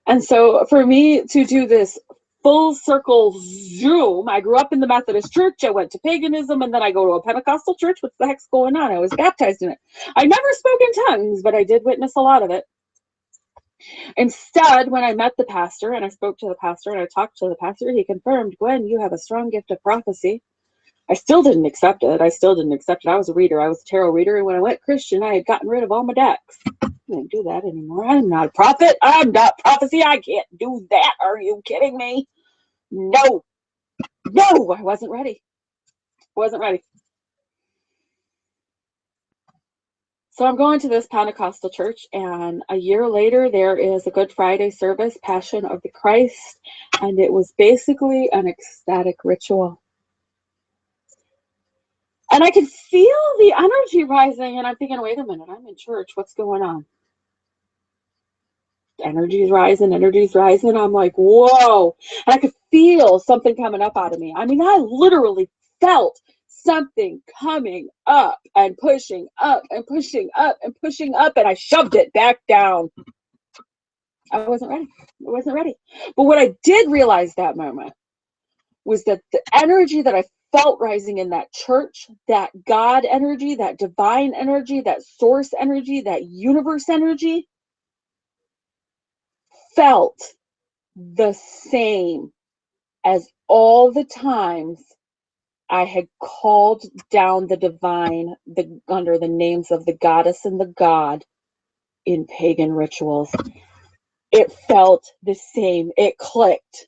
And so for me to do this full circle zoom, I grew up in the Methodist church, I went to paganism, and then I go to a Pentecostal church. What the heck's going on? I was baptized in it. I never spoke in tongues, but I did witness a lot of it. Instead, when I met the pastor and I spoke to the pastor and I talked to the pastor, he confirmed, Gwen, you have a strong gift of prophecy. I still didn't accept it. I was a reader. I was a tarot reader. And when I went Christian, I had gotten rid of all my decks. I didn't do that anymore. I'm not a prophet. I'm not prophecy. I can't do that. Are you kidding me? No. No, I wasn't ready. So I'm going to this Pentecostal church, and a year later, there is a Good Friday service, Passion of the Christ, and it was basically an ecstatic ritual. And I could feel the energy rising, and I'm thinking, wait a minute, I'm in church. What's going on? Energy's rising. I'm like, whoa. And I could feel something coming up out of me. I mean, I literally felt something coming up and pushing up and pushing up and pushing up, and I shoved it back down. I wasn't ready. But what I did realize that moment was that the energy that I felt rising in that church, that God energy, that divine energy, that source energy, that universe energy, felt the same as all the times I had called down the divine under the names of the goddess and the god in pagan rituals. It felt the same. It clicked.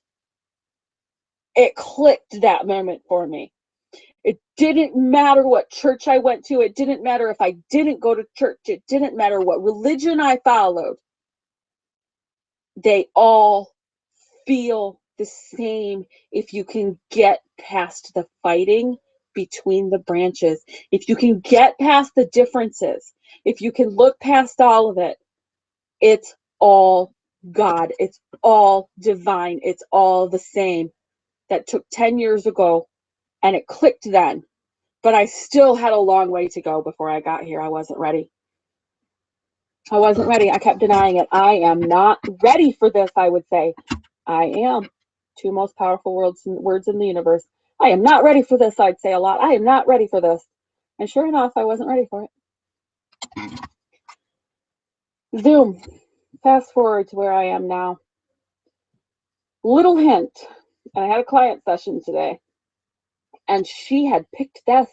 It clicked that moment for me. It didn't matter what church I went to. It didn't matter if I didn't go to church. It didn't matter what religion I followed. They all feel the same if you can get past the fighting between the branches. If you can get past the differences, if you can look past all of it, it's all God. It's all divine. It's all the same. That took 10 years ago, and it clicked then. But I still had a long way to go before I got here. I wasn't ready. I wasn't ready. I kept denying it. I am not ready for this, I would say. I am. Two most powerful words in the universe. I am not ready for this, I'd say a lot. I am not ready for this. And sure enough, I wasn't ready for it. Zoom. Fast forward to where I am now. Little hint. I had a client session today, and she had picked this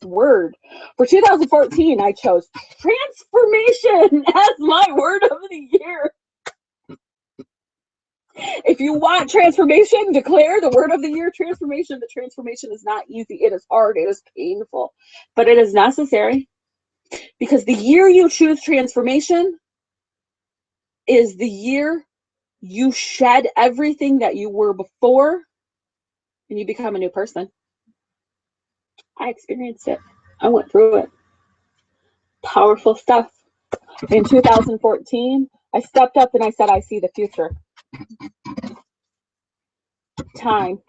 word. For 2014, I chose transformation as my word of the year. If you want transformation, declare the word of the year, transformation. The transformation is not easy. It is hard. It is painful. But it is necessary, because the year you choose transformation is the year you shed everything that you were before and you become a new person. I experienced it. I went through it. Powerful stuff. In 2014, I stepped up and I said, I see the future. Time.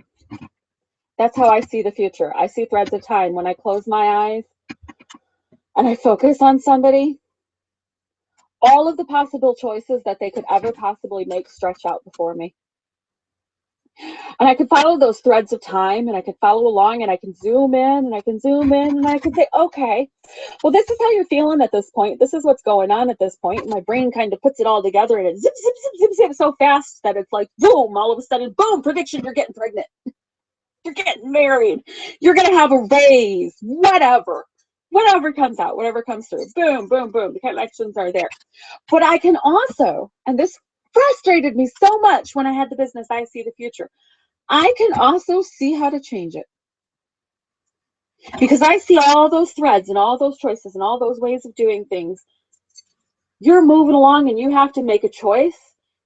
That's how I see the future. I see threads of time. When I close my eyes and I focus on somebody, all of the possible choices that they could ever possibly make stretch out before me. And I could follow those threads of time, and I could follow along, and I can zoom in and I can zoom in, and I can say, okay, well, this is how you're feeling at this point. This is what's going on at this point. And my brain kind of puts it all together, and it zip, zip, zip, zip, zip so fast that it's like, boom, all of a sudden, boom, prediction, you're getting pregnant. You're getting married. You're going to have a raise, whatever. Whatever comes out, whatever comes through. Boom, boom, boom. The connections are there. But I can also, and this frustrated me so much when I had the business, I see the future. I can also see how to change it. Because I see all those threads and all those choices and all those ways of doing things. You're moving along and you have to make a choice.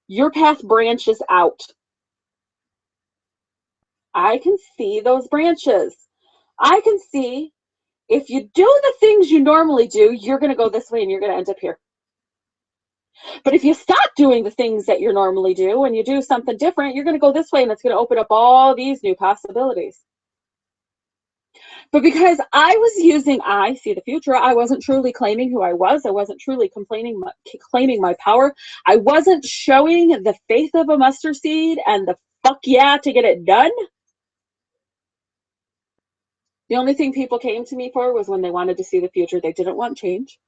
Your path branches out. I can see those branches. I can see if you do the things you normally do, you're going to go this way and you're going to end up here. But if you stop doing the things that you normally do and you do something different, you're going to go this way, and it's going to open up all these new possibilities. But because I was using I see the future, I wasn't truly claiming who I was. I wasn't truly claiming my power. I wasn't showing the faith of a mustard seed and the fuck yeah to get it done. The only thing people came to me for was when they wanted to see the future. They didn't want change.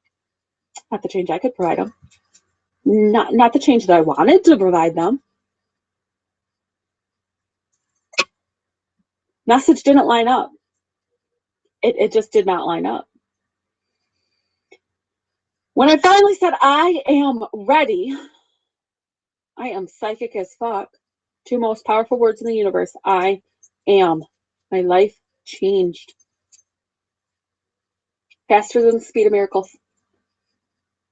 Not the change I could provide them. Not the change that I wanted to provide them. Message didn't line up. It just did not line up. When I finally said, I am ready, I am psychic as fuck. Two most powerful words in the universe. I am. My life changed. Faster than the speed of miracles.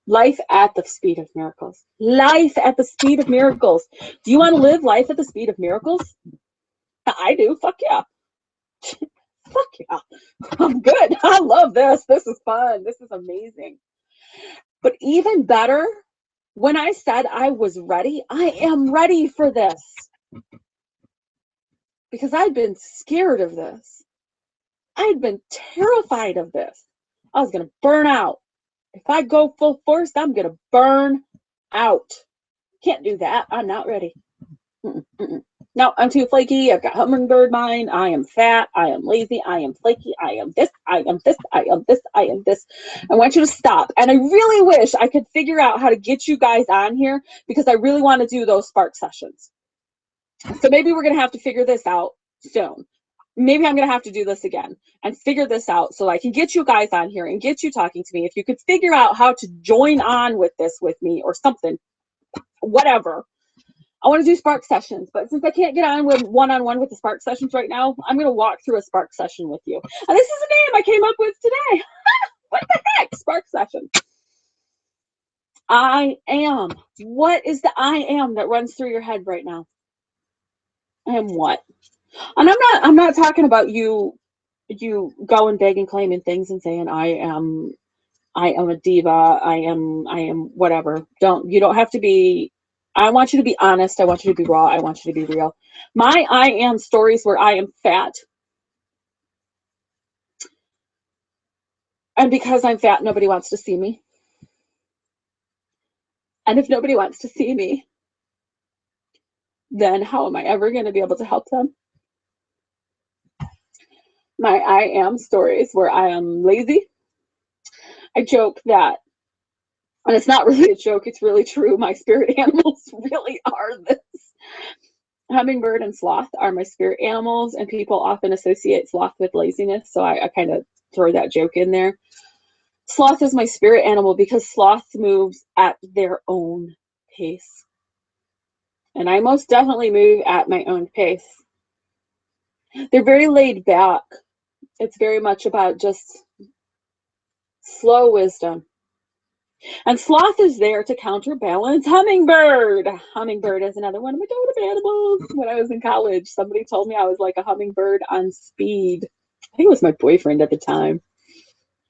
Life at the speed of miracles. Life at the speed of miracles. Do you want to live life at the speed of miracles? I do. Fuck yeah. Fuck yeah. I'm good. I love this. This is fun. This is amazing. But even better, when I said I was ready, I am ready for this. Because I'd been scared of this. I'd been terrified of this. I was going to burn out. If I go full force, I'm going to burn out. Can't do that. I'm not ready. No, I'm too flaky. I've got hummingbird mind. I am fat. I am lazy. I am flaky. I am this. I am this. I am this. I am this. I want you to stop. And I really wish I could figure out how to get you guys on here, because I really want to do those spark sessions. So maybe we're going to have to figure this out soon. Maybe I'm going to have to do this again and figure this out so I can get you guys on here and get you talking to me. If you could figure out how to join on with this with me or something, whatever. I want to do spark sessions, but since I can't get on with one-on-one with the spark sessions right now, I'm going to walk through a spark session with you. And this is a name I came up with today. What the heck? Spark session. I am. What is the I am that runs through your head right now? I am what? And I'm not talking about you going big and claiming things and saying I am a diva, I am whatever. You don't have to be. I want you to be honest. I want you to be raw. I want you to be real. My I am stories where I am fat. And because I'm fat, nobody wants to see me. And if nobody wants to see me, then how am I ever going to be able to help them? My I am stories where I am lazy. I joke that, and it's not really a joke, it's really true. My spirit animals really are this. Hummingbird and sloth are my spirit animals, and people often associate sloth with laziness, so I kind of throw that joke in there. Sloth is my spirit animal because sloth moves at their own pace. And I most definitely move at my own pace. They're very laid back. It's very much about just slow wisdom. And sloth is there to counterbalance hummingbird. Hummingbird is another one of my totem animals. When I was in college, somebody told me I was like a hummingbird on speed. I think it was my boyfriend at the time.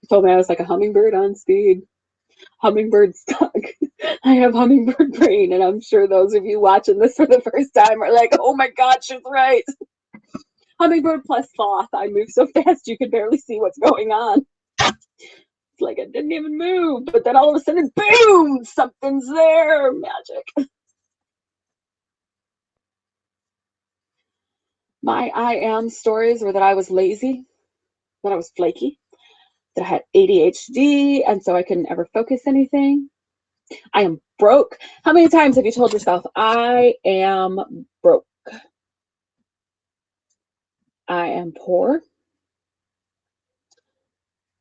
He told me I was like a hummingbird on speed. Hummingbird stuck. I have hummingbird brain, and I'm sure those of you watching this for the first time are like, oh my God, she's right. Hummingbird plus sloth. I move so fast you can barely see what's going on. It's like I didn't even move, but then all of a sudden, boom, something's there. Magic. My I am stories were that I was lazy, that I was flaky, that I had ADHD, and so I couldn't ever focus anything. I am broke. How many times have you told yourself, I am broke? I am poor.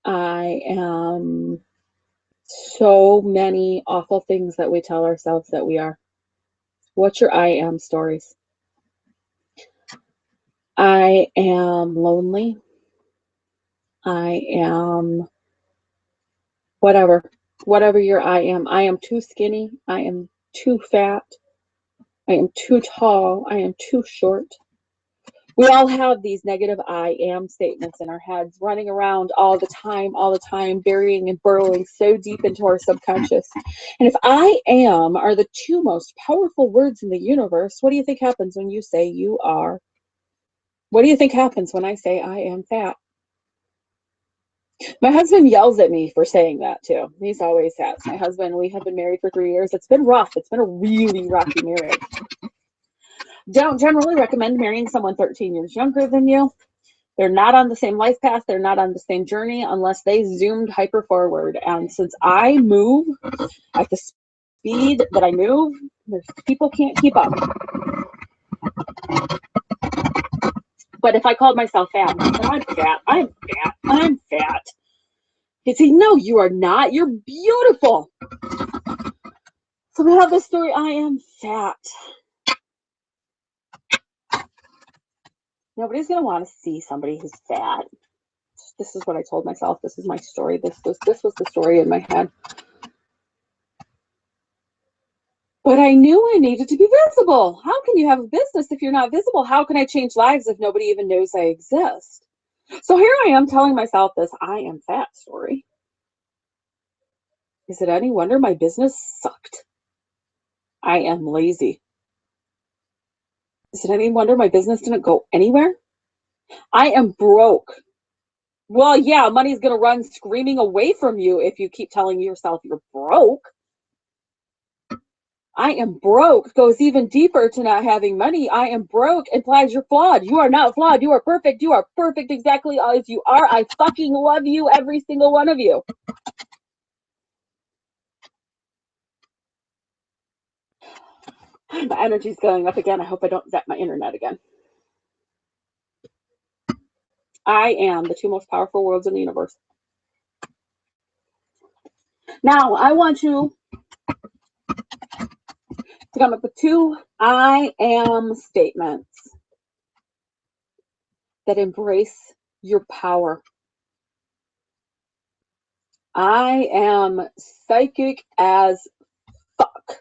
I am so many awful things that we tell ourselves that we are. What's your I am stories? I am lonely. I am whatever your I am. I am too skinny. I am too fat. I am too tall. I am too short. We all have these negative I am statements in our heads running around all the time, burying and burrowing so deep into our subconscious. And if I am are the two most powerful words in the universe, what do you think happens when you say you are? What do you think happens when I say I am fat? My husband yells at me for saying that too. He's always has. My husband, we have been married for 3 years. It's been rough. It's been a really rocky marriage. Don't generally recommend marrying someone 13 years younger than you. They're not on the same life path. They're not on the same journey unless they zoomed hyper forward. And since I move at the speed that I move, people can't keep up. But if I called myself fat, I'm fat, I'm fat, I'm fat. He'd say, no, you are not. You're beautiful. So we have this story, I am fat. Nobody's going to want to see somebody who's fat. This is what I told myself. This is my story. This was the story in my head. But I knew I needed to be visible. How can you have a business if you're not visible? How can I change lives if nobody even knows I exist? So here I am telling myself this I am fat story. Is it any wonder my business sucked? I am lazy. Is it any wonder my business didn't go anywhere? I am broke. Well, yeah, money's going to run screaming away from you if you keep telling yourself you're broke. I am broke goes even deeper to not having money. I am broke implies you're flawed. You are not flawed. You are perfect. You are perfect exactly as you are. I fucking love you, every single one of you. My energy's going up again. I hope I don't zap my internet again. I am the two most powerful worlds in the universe. Now, I want you come up with 2 I am statements that embrace your power. I am psychic as fuck.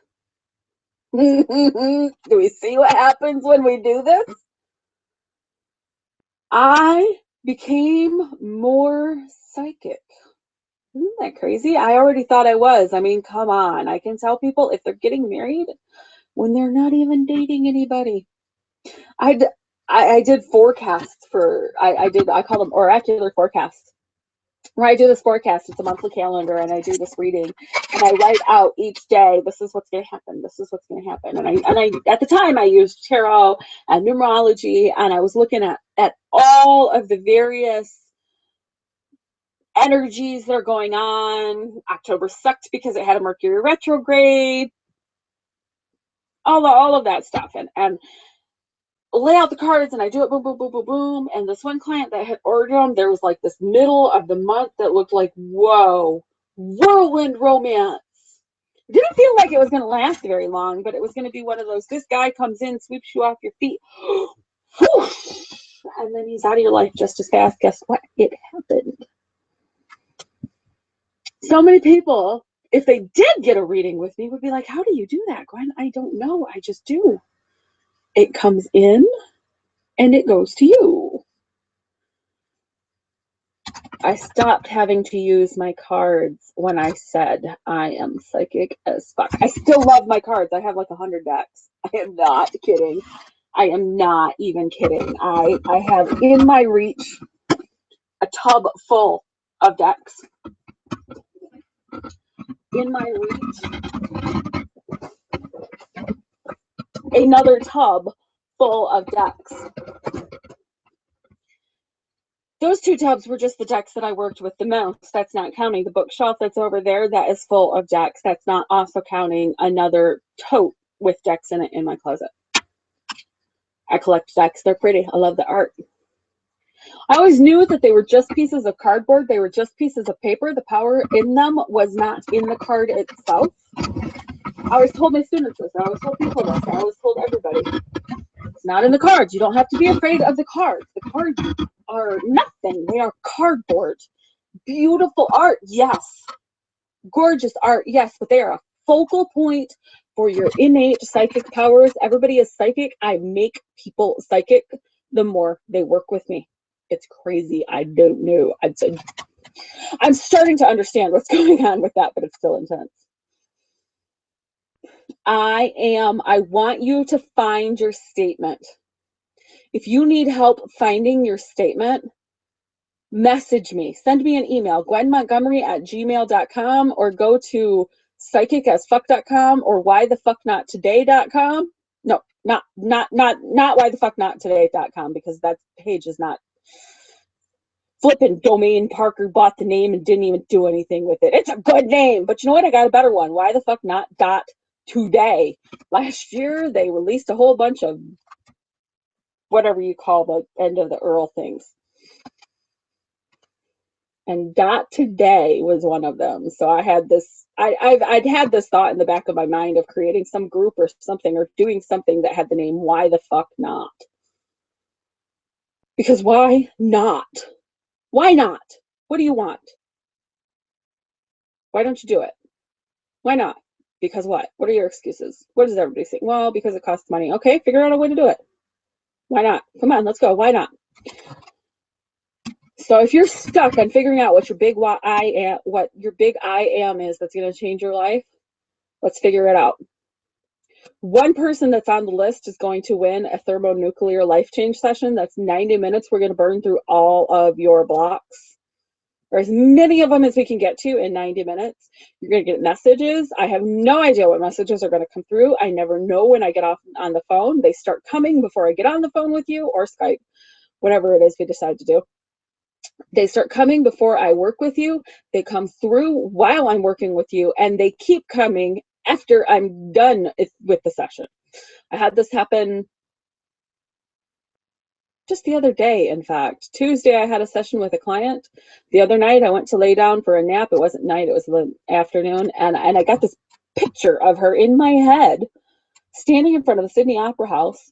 Do we see what happens when we do this? I became more psychic. Isn't that crazy? I already thought I was. I mean, come on. I can tell people if they're getting married when they're not even dating anybody. I did forecasts for, I call them oracular forecasts. Where I do this forecast, it's a monthly calendar, and I do this reading, and I write out each day, this is what's going to happen, this is what's going to happen. And I at the time I used tarot and numerology, and I was looking at all of the various energies that are going on. October sucked because it had a Mercury retrograde, all of that stuff, and lay out the cards, and I do it boom, boom, boom, boom, boom. And this one client that had ordered them, there was like this middle of the month that looked like, whoa, whirlwind romance. It didn't feel like it was going to last very long, but it was going to be one of those, this guy comes in, sweeps you off your feet, and then he's out of your life just as fast. Guess what? It happened. So many people, if they did get a reading with me, would be like, how do you do that, Gwen? I don't know. I just do. It comes in and it goes to you. I stopped having to use my cards when I said I am psychic as fuck. I still love my cards. I have like 100 decks. I am not kidding. I am not even kidding. I have in my reach a tub full of decks. In my reach, another tub full of decks. Those 2 tubs were just the decks that I worked with the most. That's not counting the bookshelf that's over there. That is full of decks. That's not also counting another tote with decks in it in my closet. I collect decks. They're pretty. I love the art. I always knew that they were just pieces of cardboard. They were just pieces of paper. The power in them was not in the card itself. I always told my students this. I always told people this. I always told everybody. It's not in the cards. You don't have to be afraid of the cards. The cards are nothing. They are cardboard. Beautiful art, yes. Gorgeous art, yes, but they are a focal point for your innate psychic powers. Everybody is psychic. I make people psychic the more they work with me. It's crazy. I don't know. I'm starting to understand what's going on with that, but it's still intense. I want you to find your statement. If you need help finding your statement, message me. Send me an email, gwenmontgomery@gmail.com, or go to psychicasfuck.com or WhyTheFuckNot.Today.com. No, not WhyTheFuckNot.Today.com, because that page is not flipping domain. Parker bought the name and didn't even do anything with it. It's a good name, but you know what? I got a better one. WhyTheFuckNot.Today. Last year, they released a whole bunch of whatever you call the end of the Earl things. And .Today was one of them. So I had this, I'd had this thought in the back of my mind of creating some group or something, or doing something that had the name Why the Fuck Not? Because why not? Why not? What do you want? Why don't you do it? Why not? Because what? What are your excuses? What does everybody say? Well, because it costs money. Okay, figure out a way to do it. Why not? Come on, let's go. Why not? So if you're stuck on figuring out what your big I am is that's going to change your life, let's figure it out. One person that's on the list is going to win a Thermonuclear Life Change Session. That's 90 minutes. We're going to burn through all of your blocks, or as many of them as we can get to in 90 minutes. You're going to get messages. I have no idea what messages are going to come through. I never know when I get off on the phone. They start coming before I get on the phone with you, or Skype, whatever it is we decide to do. They start coming before I work with you. They come through while I'm working with you, and they keep coming after I'm done with the session. I had this happen just the other day, in fact. Tuesday, I had a session with a client. The other night, I went to lay down for a nap. It wasn't night, it was the afternoon, and I got this picture of her in my head standing in front of the Sydney Opera House,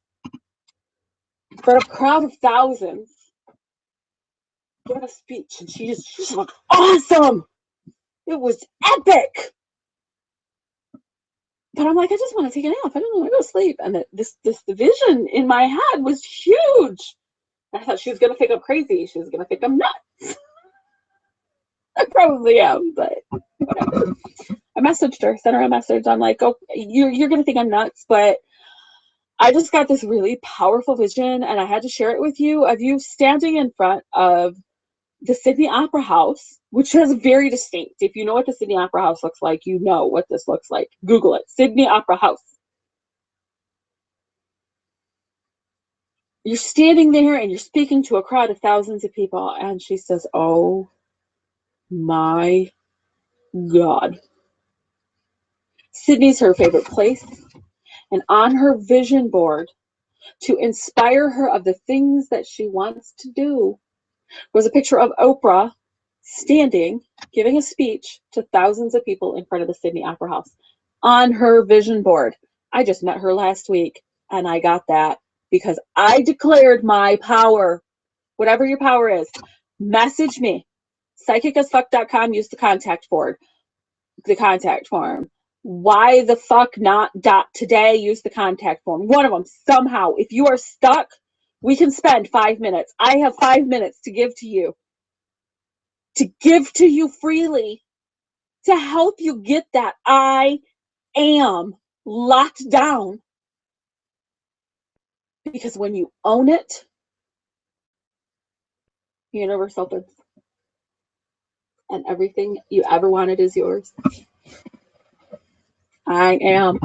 in front of a crowd of thousands, giving a speech, and she looked awesome. It was epic. But I'm like, I just want to take a nap. I don't want to go to sleep. And this vision in my head was huge. I thought she was going to think I'm crazy. She was going to think I'm nuts. I probably am, but whatever. I messaged her, sent her a message. I'm like, oh, you're going to think I'm nuts, but I just got this really powerful vision, and I had to share it with you, of you standing in front of the Sydney Opera House, which is very distinct. If you know what the Sydney Opera House looks like, you know what this looks like. Google it, Sydney Opera House. You're standing there and you're speaking to a crowd of thousands of people, and she says, oh my God. Sydney's her favorite place, and on her vision board, to inspire her of the things that she wants to do, was a picture of Oprah standing, giving a speech to thousands of people in front of the Sydney Opera House on her vision board. I just met her last week, and I got that because I declared my power. Whatever your power is, message me. PsychicAsFuck.com, use the contact form. WhyTheFuckNot.Today, use the contact form. One of them, somehow. If you are stuck, we can spend 5 minutes. I have 5 minutes to give to you freely, to help you get that I am locked down. Because when you own it, the universe opens, and everything you ever wanted is yours. I am.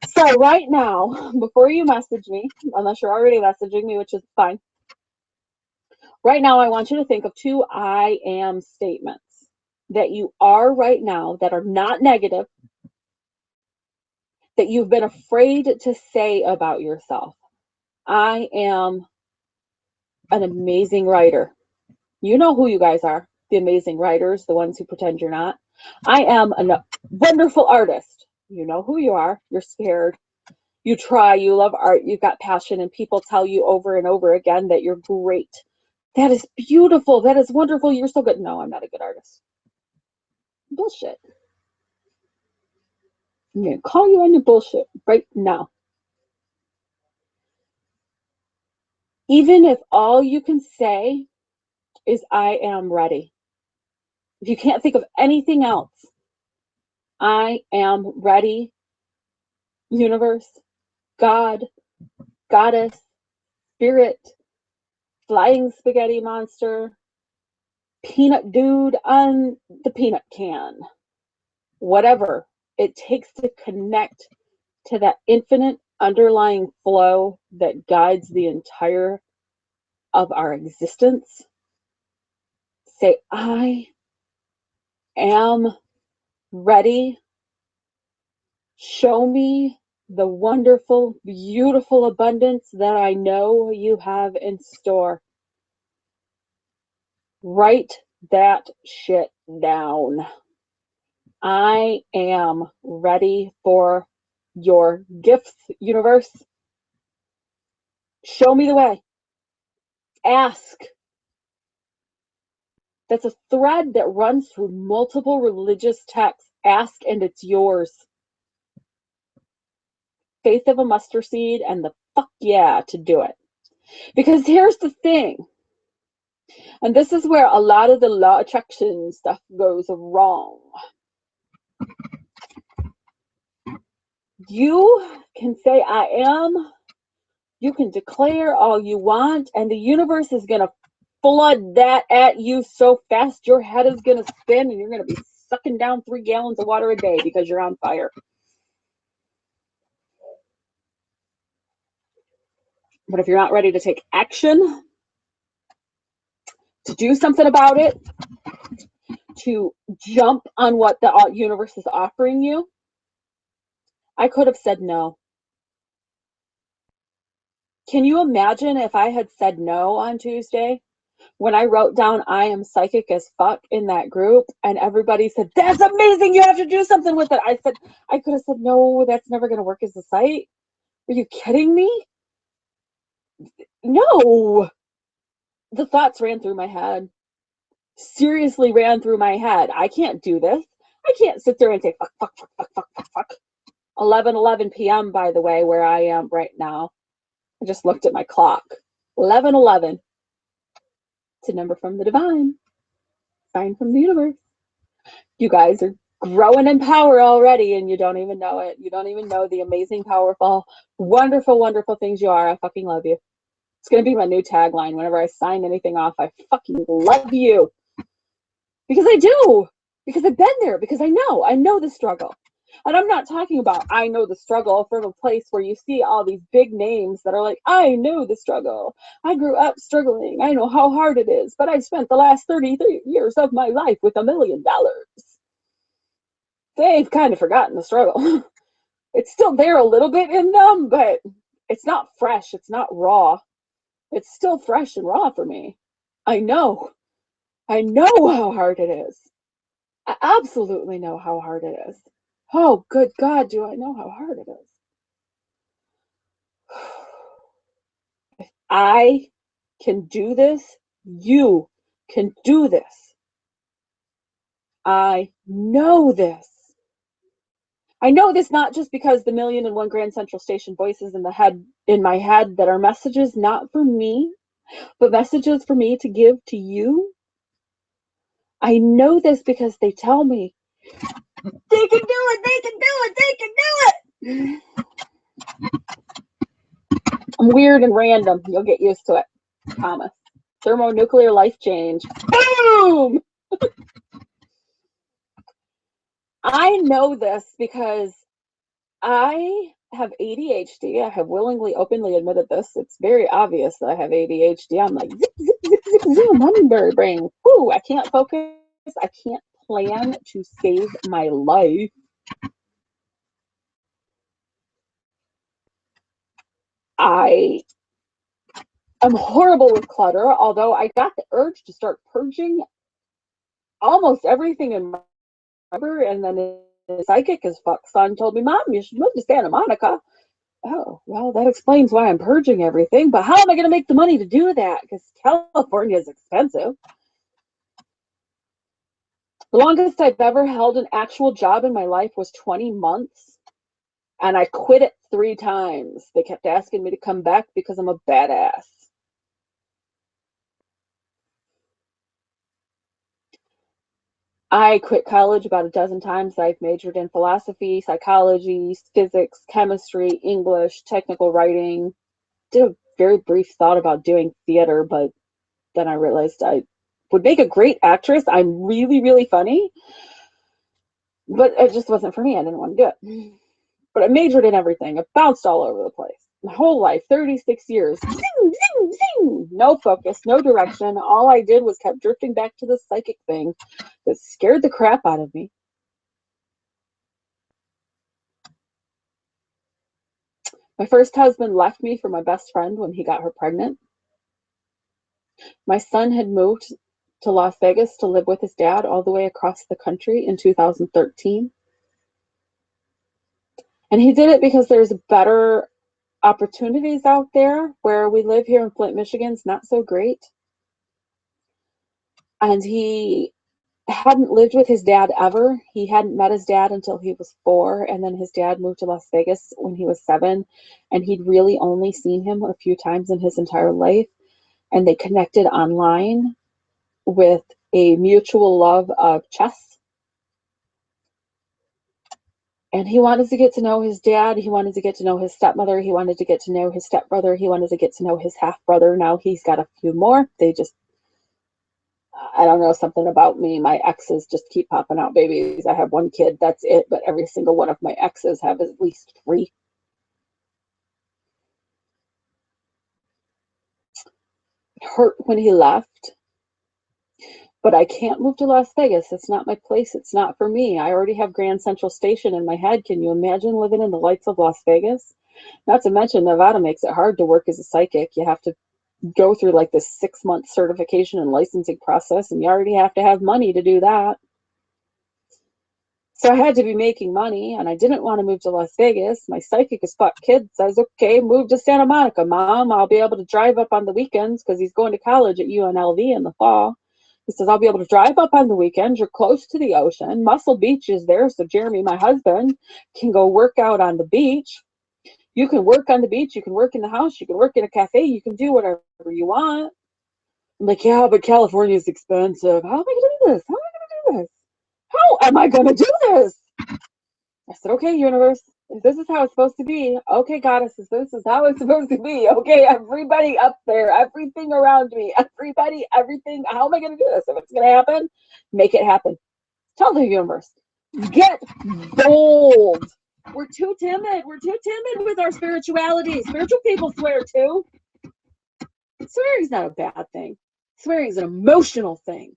So right now, before you message me, unless you're already messaging me, which is fine, right now I want you to think of 2 I am statements that you are right now, that are not negative, that you've been afraid to say about yourself. I am an amazing writer. You know who you guys are, the amazing writers, the ones who pretend you're not. I am a wonderful artist. You know who you are. You're scared. You try, you love art, you've got passion, and people tell you over and over again that you're great. That is beautiful. That is wonderful. You're so good. No, I'm not a good artist. Bullshit. I'm going to call you on your bullshit right now. Even if all you can say is, I am ready. If you can't think of anything else, I am ready. Universe, God, Goddess, Spirit, Flying Spaghetti Monster, Peanut Dude on the peanut can, whatever it takes to connect to that infinite underlying flow that guides the entire of our existence. Say, I am ready. Show me the wonderful, beautiful abundance that I know you have in store. Write that shit down. I am ready for your gifts, universe. Show me the way. Ask. That's a thread that runs through multiple religious texts. Ask and it's yours. Faith of a mustard seed and the fuck yeah to do it. Because here's the thing, and this is where a lot of the law of attraction stuff goes wrong. You can say I am, you can declare all you want, and the universe is going to flood that at you so fast your head is going to spin and you're going to be sucking down 3 gallons of water a day because you're on fire. But if you're not ready to take action, to do something about it, to jump on what the universe is offering you, I could have said no. Can you imagine if I had said no on Tuesday? When I wrote down I am psychic as fuck in that group and everybody said, that's amazing, you have to do something with it. I said, I could have said, no, that's never going to work as a site. Are you kidding me? No. The thoughts ran through my head. Seriously ran through my head. I can't do this. I can't sit there and say, fuck, fuck, fuck, fuck, fuck, fuck, fuck. 11:11 p.m., by the way, where I am right now. I just looked at my clock. 11:11. It's a number from the divine. Sign from the universe. You guys are growing in power already and you don't even know it. You don't even know the amazing, powerful, wonderful, wonderful things you are. I fucking love you. It's going to be my new tagline whenever I sign anything off. I fucking love you. Because I do. Because I've been there. Because I know the struggle. And I'm not talking about I know the struggle from a place where you see all these big names that are like, I know the struggle. I grew up struggling. I know how hard it is. But I spent the last 33 years of my life with $1 million. They've kind of forgotten the struggle. It's still there a little bit in them, but it's not fresh. It's not raw. It's still fresh and raw for me. I know how hard it is. I absolutely know how hard it is. Oh, good God, do I know how hard it is. If I can do this, you can do this. I know this. I know this not just because the 1,000,001 Grand Central Station voices in my head that are messages not for me, but messages for me to give to you. I know this because they tell me they can do it, they can do it, they can do it. I'm weird and random. You'll get used to it. Promise. Thermonuclear life change. Boom! I know this because I have ADHD. I have willingly, openly admitted this. It's very obvious that I have ADHD. I'm like, zip, zip, zip, zip, zoom, hummingbird brain. Whoo, I can't focus. I can't plan to save my life. I am horrible with clutter, although I got the urge to start purging almost everything in my library, and then his psychic as fuck son told me, Mom, you should move to Santa Monica. Oh, well, that explains why I'm purging everything, but how am I going to make the money to do that? Because California is expensive. The longest I've ever held an actual job in my life was 20 months, and I quit it 3 times. They kept asking me to come back because I'm a badass. I quit college about a dozen times. I've majored in philosophy, psychology, physics, chemistry, English, technical writing. Did a very brief thought about doing theater, but then I realized I would make a great actress. I'm really, really funny, but it just wasn't for me. I didn't want to do it. But I majored in everything. I bounced all over the place. My whole life, 36 years. Zing, zing, zing. No focus, no direction. All I did was kept drifting back to the psychic thing that scared the crap out of me. My first husband left me for my best friend when he got her pregnant. My son had moved to Las Vegas to live with his dad all the way across the country in 2013. And he did it because there's better opportunities out there. Where we live here in Flint, Michigan's not so great. And he hadn't lived with his dad ever. He hadn't met his dad until he was 4, and then his dad moved to Las Vegas when he was 7, and he'd really only seen him a few times in his entire life. And they connected online with a mutual love of chess. And he wanted to get to know his dad. He wanted to get to know his stepmother. He wanted to get to know his stepbrother. He wanted to get to know his half-brother. Now he's got a few more. They just, I don't know, something about me. My exes just keep popping out babies. I have 1 kid, that's it. But every single one of my exes have at least 3. It hurt when he left. But I can't move to Las Vegas. It's not my place. It's not for me. I already have Grand Central Station in my head. Can you imagine living in the lights of Las Vegas? Not to mention, Nevada makes it hard to work as a psychic. You have to go through like this 6-month certification and licensing process, and you already have to have money to do that. So I had to be making money, and I didn't want to move to Las Vegas. My psychic as fuck kid says, okay, move to Santa Monica, Mom. I'll be able to drive up on the weekends because he's going to college at UNLV in the fall. He says, I'll be able to drive up on the weekends. You're close to the ocean. Muscle Beach is there, so Jeremy, my husband, can go work out on the beach. You can work on the beach. You can work in the house. You can work in a cafe. You can do whatever you want. I'm like, yeah, but California is expensive. How am I going to do this? How am I going to do this? How am I going to do this? I said, okay, universe, if this is how it's supposed to be, okay, goddesses, this is how it's supposed to be. Okay, everybody up there, everything around me, everybody, everything. How am I going to do this? If it's going to happen, make it happen. Tell the universe, get bold. We're too timid. We're too timid with our spirituality. Spiritual people swear too. Swearing is not a bad thing. Swearing is an emotional thing.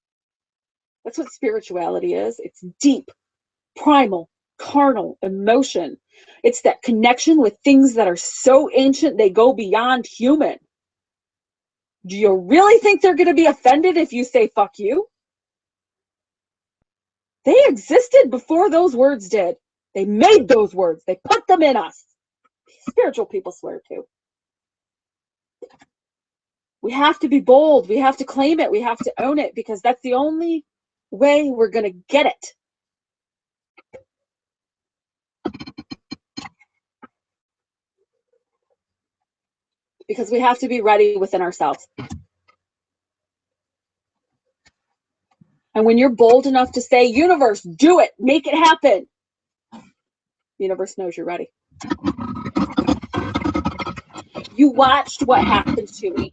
That's what spirituality is. It's deep, primal, carnal emotion. It's that connection with things that are so ancient they go beyond human. Do you really think they're going to be offended if you say fuck you? They existed before those words did. They made those words. They put them in us. Spiritual people swear too. We have to be bold. We have to claim it. We have to own it, because that's the only way we're going to get it. Because we have to be ready within ourselves. And when you're bold enough to say, universe, do it, make it happen, the universe knows you're ready. You watched what happened to me.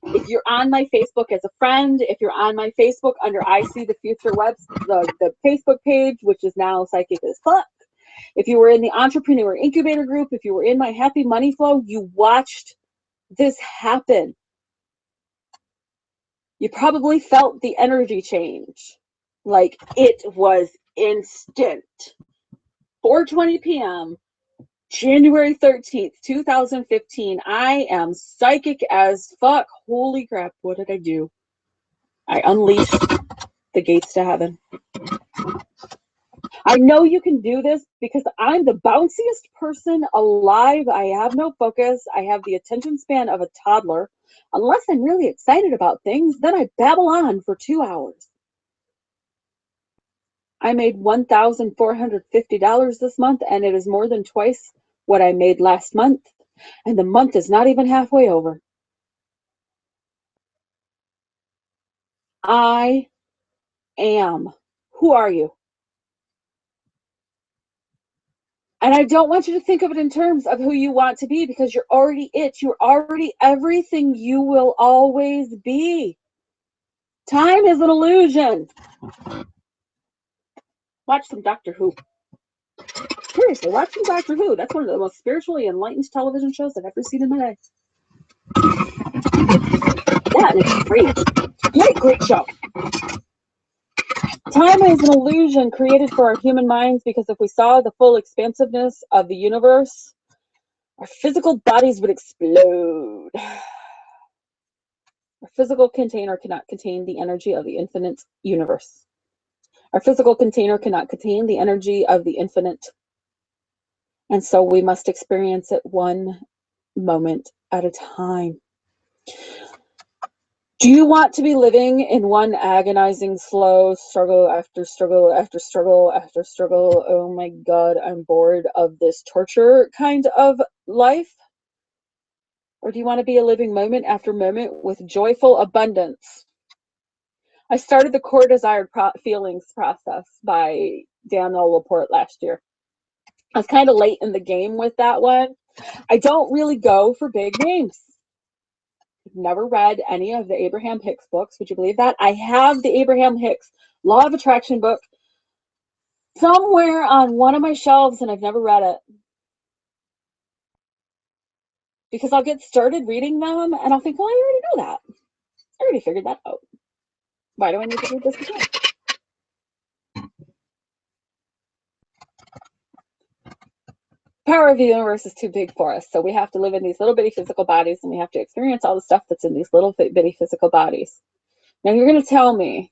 If you're on my Facebook as a friend, if you're on my Facebook under I See the Future the Facebook page, which is now Psychic as Fuck, if you were in the Entrepreneur Incubator group, if you were in my Happy Money Flow, you watched this happen. You probably felt the energy change. Like, it was instant. 4:20 p.m., January 13th, 2015. I am psychic as fuck. Holy crap, what did I do? I unleashed the gates to heaven. I know you can do this because I'm the bounciest person alive. I have no focus. I have the attention span of a toddler. Unless I'm really excited about things, then I babble on for 2 hours. I made $1,450 this month, and it is more than twice what I made last month. And the month is not even halfway over. I am. Who are you? And I don't want you to think of it in terms of who you want to be, because you're already it. You're already everything you will always be. Time is an illusion. Watch some Doctor Who. Seriously, watch some Doctor Who. That's one of the most spiritually enlightened television shows I've ever seen in my life. Yeah, and it's great. Great show. Time is an illusion created for our human minds, because if we saw the full expansiveness of the universe, our physical bodies would explode. Our physical container cannot contain the energy of the infinite universe. Our physical container cannot contain the energy of the infinite. And so we must experience it one moment at a time. Do you want to be living in one agonizing, slow struggle after struggle after struggle after struggle? Oh my God, I'm bored of this torture kind of life. Or do you want to be a living moment after moment with joyful abundance? I started the Core Desired Feelings process by Danielle Laporte last year. I was kind of late in the game with that one. I don't really go for big names. I've never read any of the Abraham Hicks books. Would you believe that? I have the Abraham Hicks Law of Attraction book somewhere on one of my shelves, and I've never read it. Because I'll get started reading them, and I'll think, well, I already know that. I already figured that out. Why do I need to read this again? power of the universe is too big for us. So we have to live in these little bitty physical bodies, and we have to experience all the stuff that's in these little bitty physical bodies. Now you're going to tell me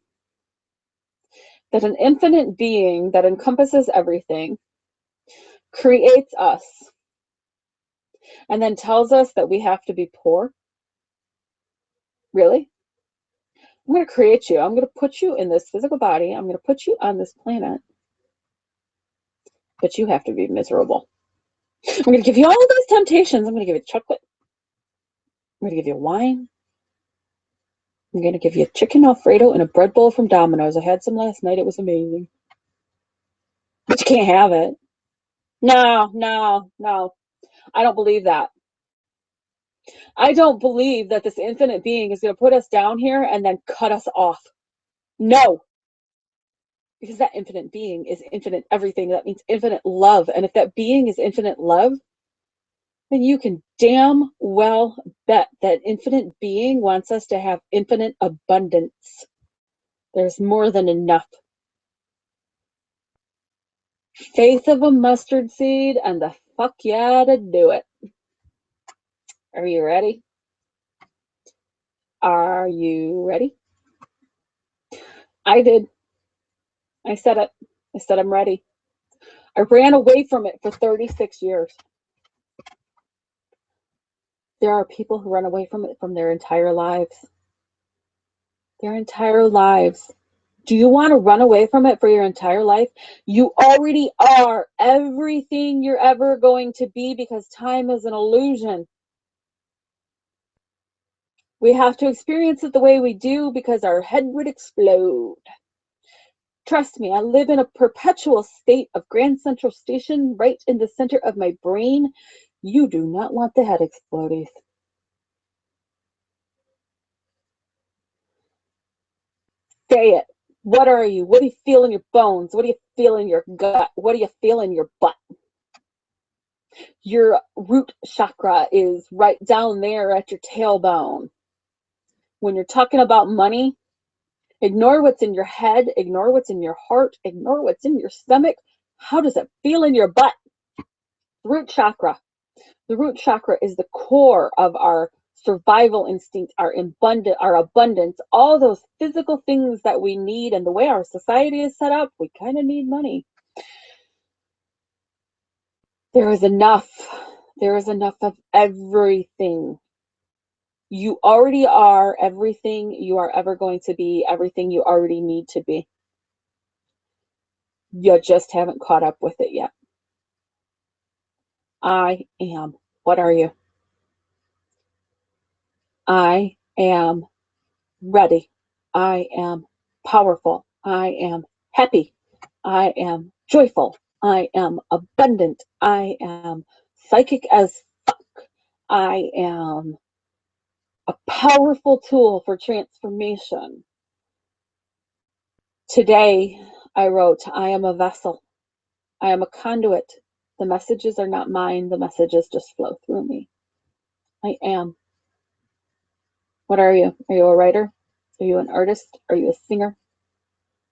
that an infinite being that encompasses everything creates us and then tells us that we have to be poor? Really? I'm going to create you. I'm going to put you in this physical body. I'm going to put you on this planet. But you have to be miserable. I'm going to give you all those temptations. I'm going to give you chocolate. I'm going to give you wine. I'm going to give you chicken Alfredo and a bread bowl from Domino's. I had some last night. It was amazing. But you can't have it. No, no, no. I don't believe that. I don't believe that this infinite being is going to put us down here and then cut us off. No. Because that infinite being is infinite everything. That means infinite love. And if that being is infinite love, then you can damn well bet that infinite being wants us to have infinite abundance. There's more than enough. Faith of a mustard seed and the fuck yeah to do it. Are you ready? Are you ready? I did. I said it. I said I'm ready. I ran away from it for 36 years. There are people who run away from it from their entire lives. Their entire lives. Do you want to run away from it for your entire life? You already are everything you're ever going to be, because time is an illusion. We have to experience it the way we do because our head would explode. Trust me, I live in a perpetual state of Grand Central Station right in the center of my brain. You do not want the head explodies. Say it. What are you? What do you feel in your bones? What do you feel in your gut? What do you feel in your butt? Your root chakra is right down there at your tailbone. When you're talking about money, ignore what's in your head, ignore what's in your heart, ignore what's in your stomach. How does it feel in your butt? Root chakra. The root chakra is the core of our survival instinct, our abundance, all those physical things that we need. And the way our society is set up, we kind of need money. There is enough. There is enough of everything. You already are everything you are ever going to be, everything you already need to be. You just haven't caught up with it yet. I am. What are you? I am ready. I am powerful. I am happy. I am joyful. I am abundant. I am psychic as fuck. I am a powerful tool for transformation. Today, I wrote, I am a vessel. I am a conduit. The messages are not mine. The messages just flow through me. I am. What are you? Are you a writer? Are you an artist? Are you a singer?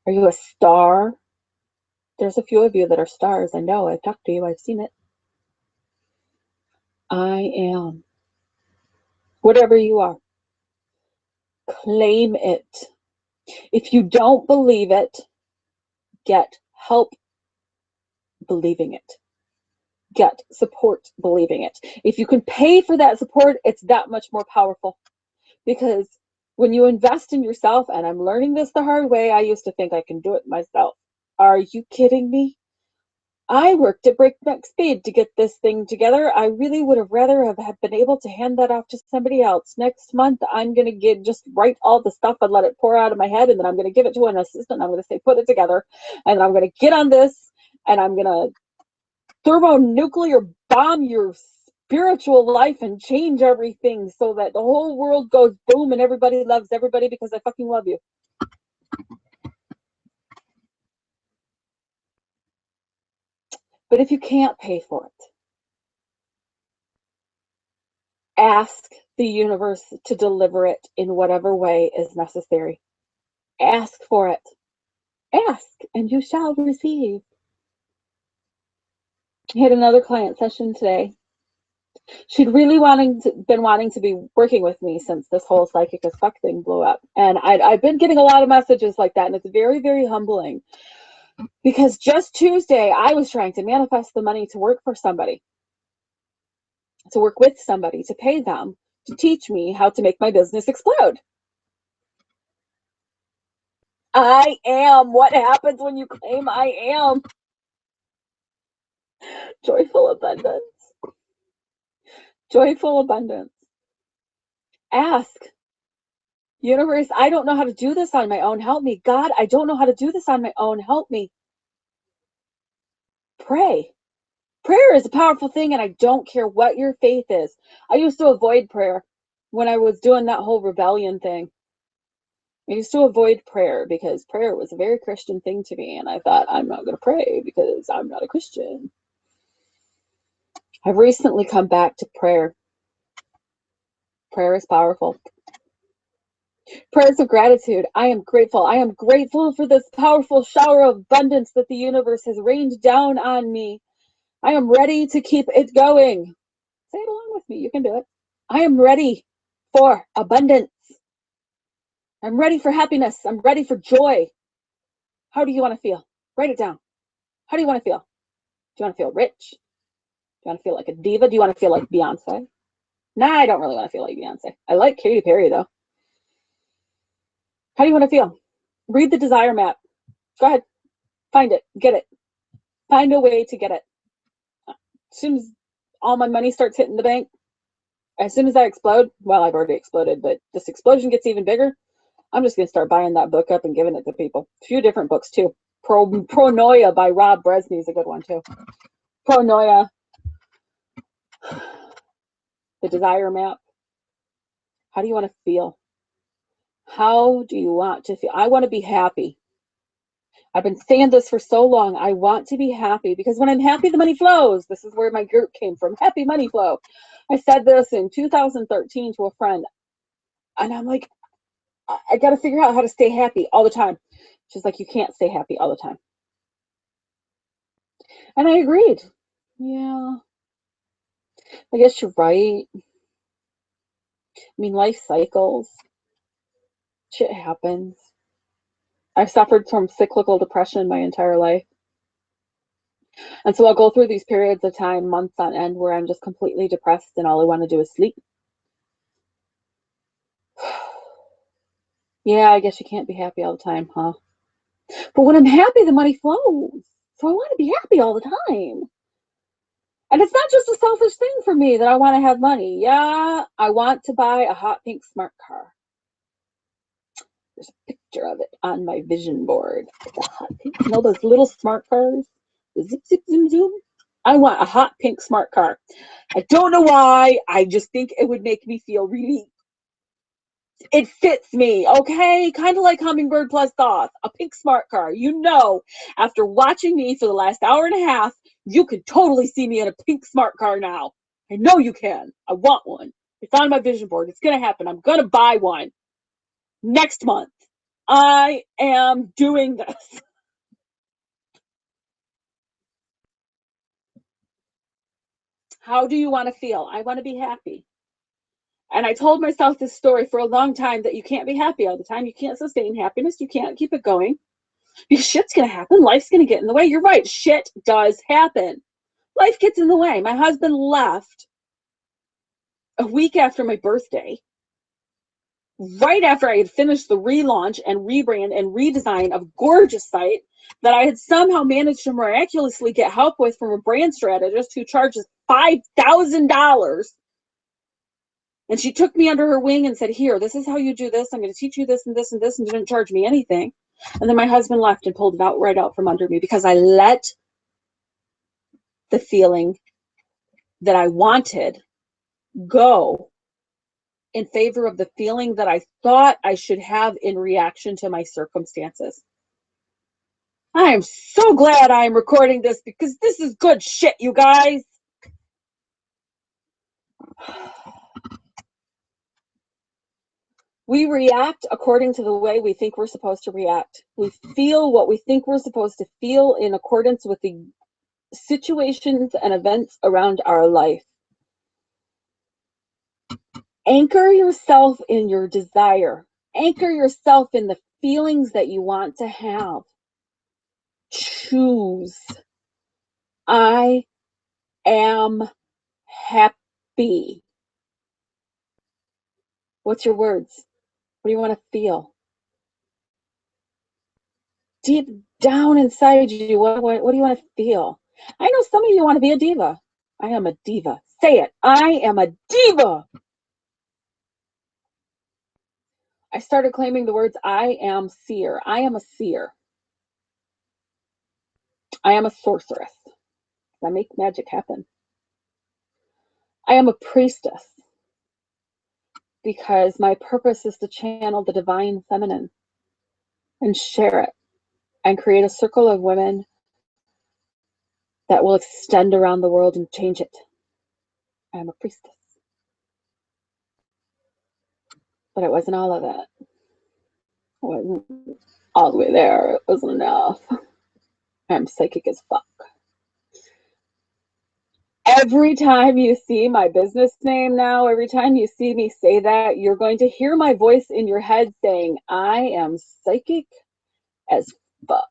Are you a star? There's a few of you that are stars. I know. I've talked to you. I've seen it. I am. Whatever you are, claim it. If you don't believe it, get help believing it. Get support believing it. If you can pay for that support, it's that much more powerful. Because when you invest in yourself, and I'm learning this the hard way, I used to think I can do it myself. Are you kidding me? I worked at breakneck speed to get this thing together. I really would have rather have been able to hand that off to somebody else. Next month, I'm going to just write all the stuff and let it pour out of my head, and then I'm going to give it to an assistant. I'm going to say, put it together, and then I'm going to get on this, and I'm going to thermonuclear bomb your spiritual life and change everything so that the whole world goes boom and everybody loves everybody because I fucking love you. But if you can't pay for it, ask the universe to deliver it in whatever way is necessary. Ask for it. Ask and you shall receive. I had another client session today. She'd really been wanting to be working with me since this whole psychic as fuck thing blew up. And I've been getting a lot of messages like that, and it's very, very humbling. Because just Tuesday, I was trying to manifest the money to work for somebody, to work with somebody, to pay them, to teach me how to make my business explode. I am what happens when you claim I am. Joyful abundance. Joyful abundance. Ask. Universe, I don't know how to do this on my own. Help me. God, I don't know how to do this on my own. Help me. Pray. Prayer is a powerful thing, and I don't care what your faith is. I used to avoid prayer when I was doing that whole rebellion thing. I used to avoid prayer because prayer was a very Christian thing to me, and I thought, I'm not going to pray because I'm not a Christian. I've recently come back to prayer. Prayer is powerful. Prayers of gratitude. I am grateful. I am grateful for this powerful shower of abundance that the universe has rained down on me. I am ready to keep it going. Say it along with me. You can do it. I am ready for abundance. I'm ready for happiness. I'm ready for joy. How do you want to feel? Write it down. How do you want to feel? Do you want to feel rich? Do you want to feel like a diva? Do you want to feel like Beyonce? Nah, I don't really want to feel like Beyonce. I like Katy Perry, though. How do you want to feel? Read the desire map. Go ahead. Find it. Get it. Find a way to get it. As soon as all my money starts hitting the bank, as soon as I explode, well, I've already exploded, but this explosion gets even bigger, I'm just going to start buying that book up and giving it to people. A few different books, too. Pronoia by Rob Bresney is a good one, too. Pronoia. The desire map. How do you want to feel? How do you want to feel? I want to be happy. I've been saying this for so long. I want to be happy because when I'm happy, the money flows. This is where my group came from. Happy money flow. I said this in 2013 to a friend, and I'm like, I got to figure out how to stay happy all the time. She's like, you can't stay happy all the time. And I agreed. Yeah, I guess you're right. I mean, life cycles. Shit happens. I've suffered from cyclical depression my entire life. And so I'll go through these periods of time, months on end, where I'm just completely depressed and all I want to do is sleep. Yeah, I guess you can't be happy all the time, huh? But when I'm happy, the money flows. So I want to be happy all the time. And it's not just a selfish thing for me that I want to have money. Yeah, I want to buy a hot pink smart car. There's a picture of it on my vision board. It's a hot pink. You know those little smart cars? The zip, zip, zoom, zoom? I want a hot pink smart car. I don't know why. I just think it would make me feel really, it fits me, okay? Kind of like Hummingbird Plus Thought, a pink smart car. You know, after watching me for the last hour and a half, you can totally see me in a pink smart car now. I know you can. I want one. It's on my vision board. It's going to happen. I'm going to buy one next month. I am doing this. How do you want to feel? I want to be happy. And I told myself this story for a long time that you can't be happy all the time. You can't sustain happiness. You can't keep it going. Because shit's going to happen. Life's going to get in the way. You're right. Shit does happen. Life gets in the way. My husband left a week after my birthday, right after I had finished the relaunch and rebrand and redesign of a gorgeous site that I had somehow managed to miraculously get help with from a brand strategist who charges $5,000. And she took me under her wing and said, here, this is how you do this. I'm going to teach you this and this and this, and didn't charge me anything. And then my husband left and pulled it out right out from under me because I let the feeling that I wanted go in favor of the feeling that I thought I should have in reaction to my circumstances. I am so glad I am recording this because this is good shit, you guys. We react according to the way we think we're supposed to react. We feel what we think we're supposed to feel in accordance with the situations and events around our life. Anchor yourself in your desire. Anchor yourself in the feelings that you want to have. Choose. I am happy. What's your words? What do you want to feel? Deep down inside you, what do you want to feel? I know some of you want to be a diva. I am a diva. Say it. I am a diva. I started claiming the words I am seer. I am a seer. I am a sorceress. I make magic happen. I am a priestess because my purpose is to channel the divine feminine and share it and create a circle of women that will extend around the world and change it. I am a priestess. But it wasn't all of it. It wasn't all the way there. It wasn't enough. I'm psychic as fuck. Every time you see my business name now, every time you see me say that, you're going to hear my voice in your head saying, I am psychic as fuck.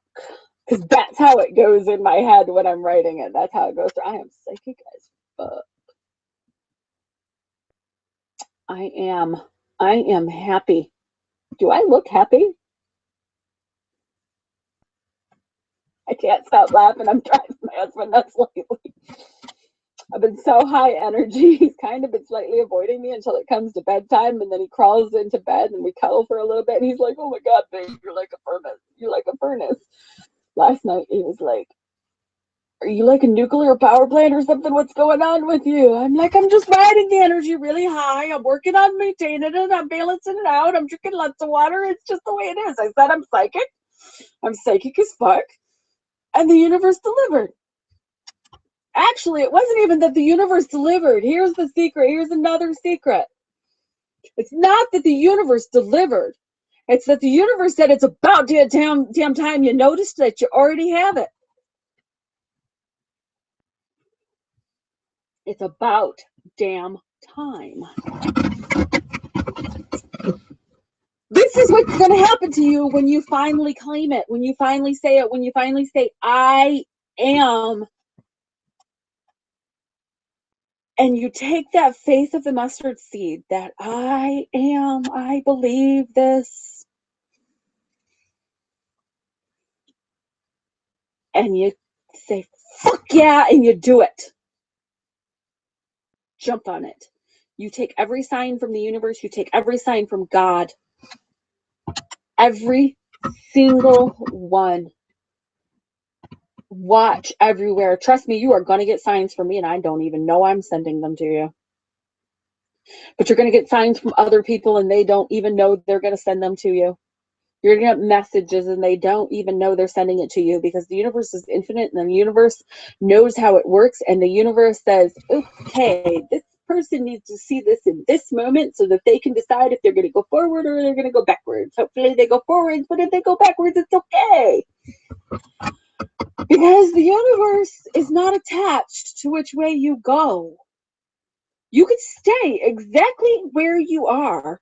Because that's how it goes in my head when I'm writing it. That's how it goes. I am psychic as fuck. I am happy. Do I look happy? I can't stop laughing. I'm driving my husband nuts lately. I've been so high energy. He's kind of been slightly avoiding me until it comes to bedtime, and then he crawls into bed and we cuddle for a little bit, and he's like, oh my God, babe, you're like a furnace. You're like a furnace. Last night he was like, are you like a nuclear power plant or something? What's going on with you? I'm like, I'm just riding the energy really high. I'm working on maintaining it. I'm balancing it out. I'm drinking lots of water. It's just the way it is. I said I'm psychic. I'm psychic as fuck. And the universe delivered. Actually, it wasn't even that the universe delivered. Here's the secret. Here's another secret. It's not that the universe delivered. It's that the universe said it's about damn time you noticed that you already have it. It's about damn time. This is what's going to happen to you when you finally claim it, when you finally say it, when you finally say, I am. And you take that faith of the mustard seed, that I am, I believe this. And you say, fuck yeah, and you do it. Jump on it. You take every sign from the universe, you take every sign from God. Every single one. Watch everywhere. Trust me, you are going to get signs from me, and I don't even know I'm sending them to you. But you're going to get signs from other people, and they don't even know they're going to send them to you. You're going to get messages, and they don't even know they're sending it to you, because the universe is infinite, and the universe knows how it works, and the universe says, okay, this person needs to see this in this moment so that they can decide if they're going to go forward or they're going to go backwards. Hopefully they go forwards, but if they go backwards, it's okay. Because the universe is not attached to which way you go. You could stay exactly where you are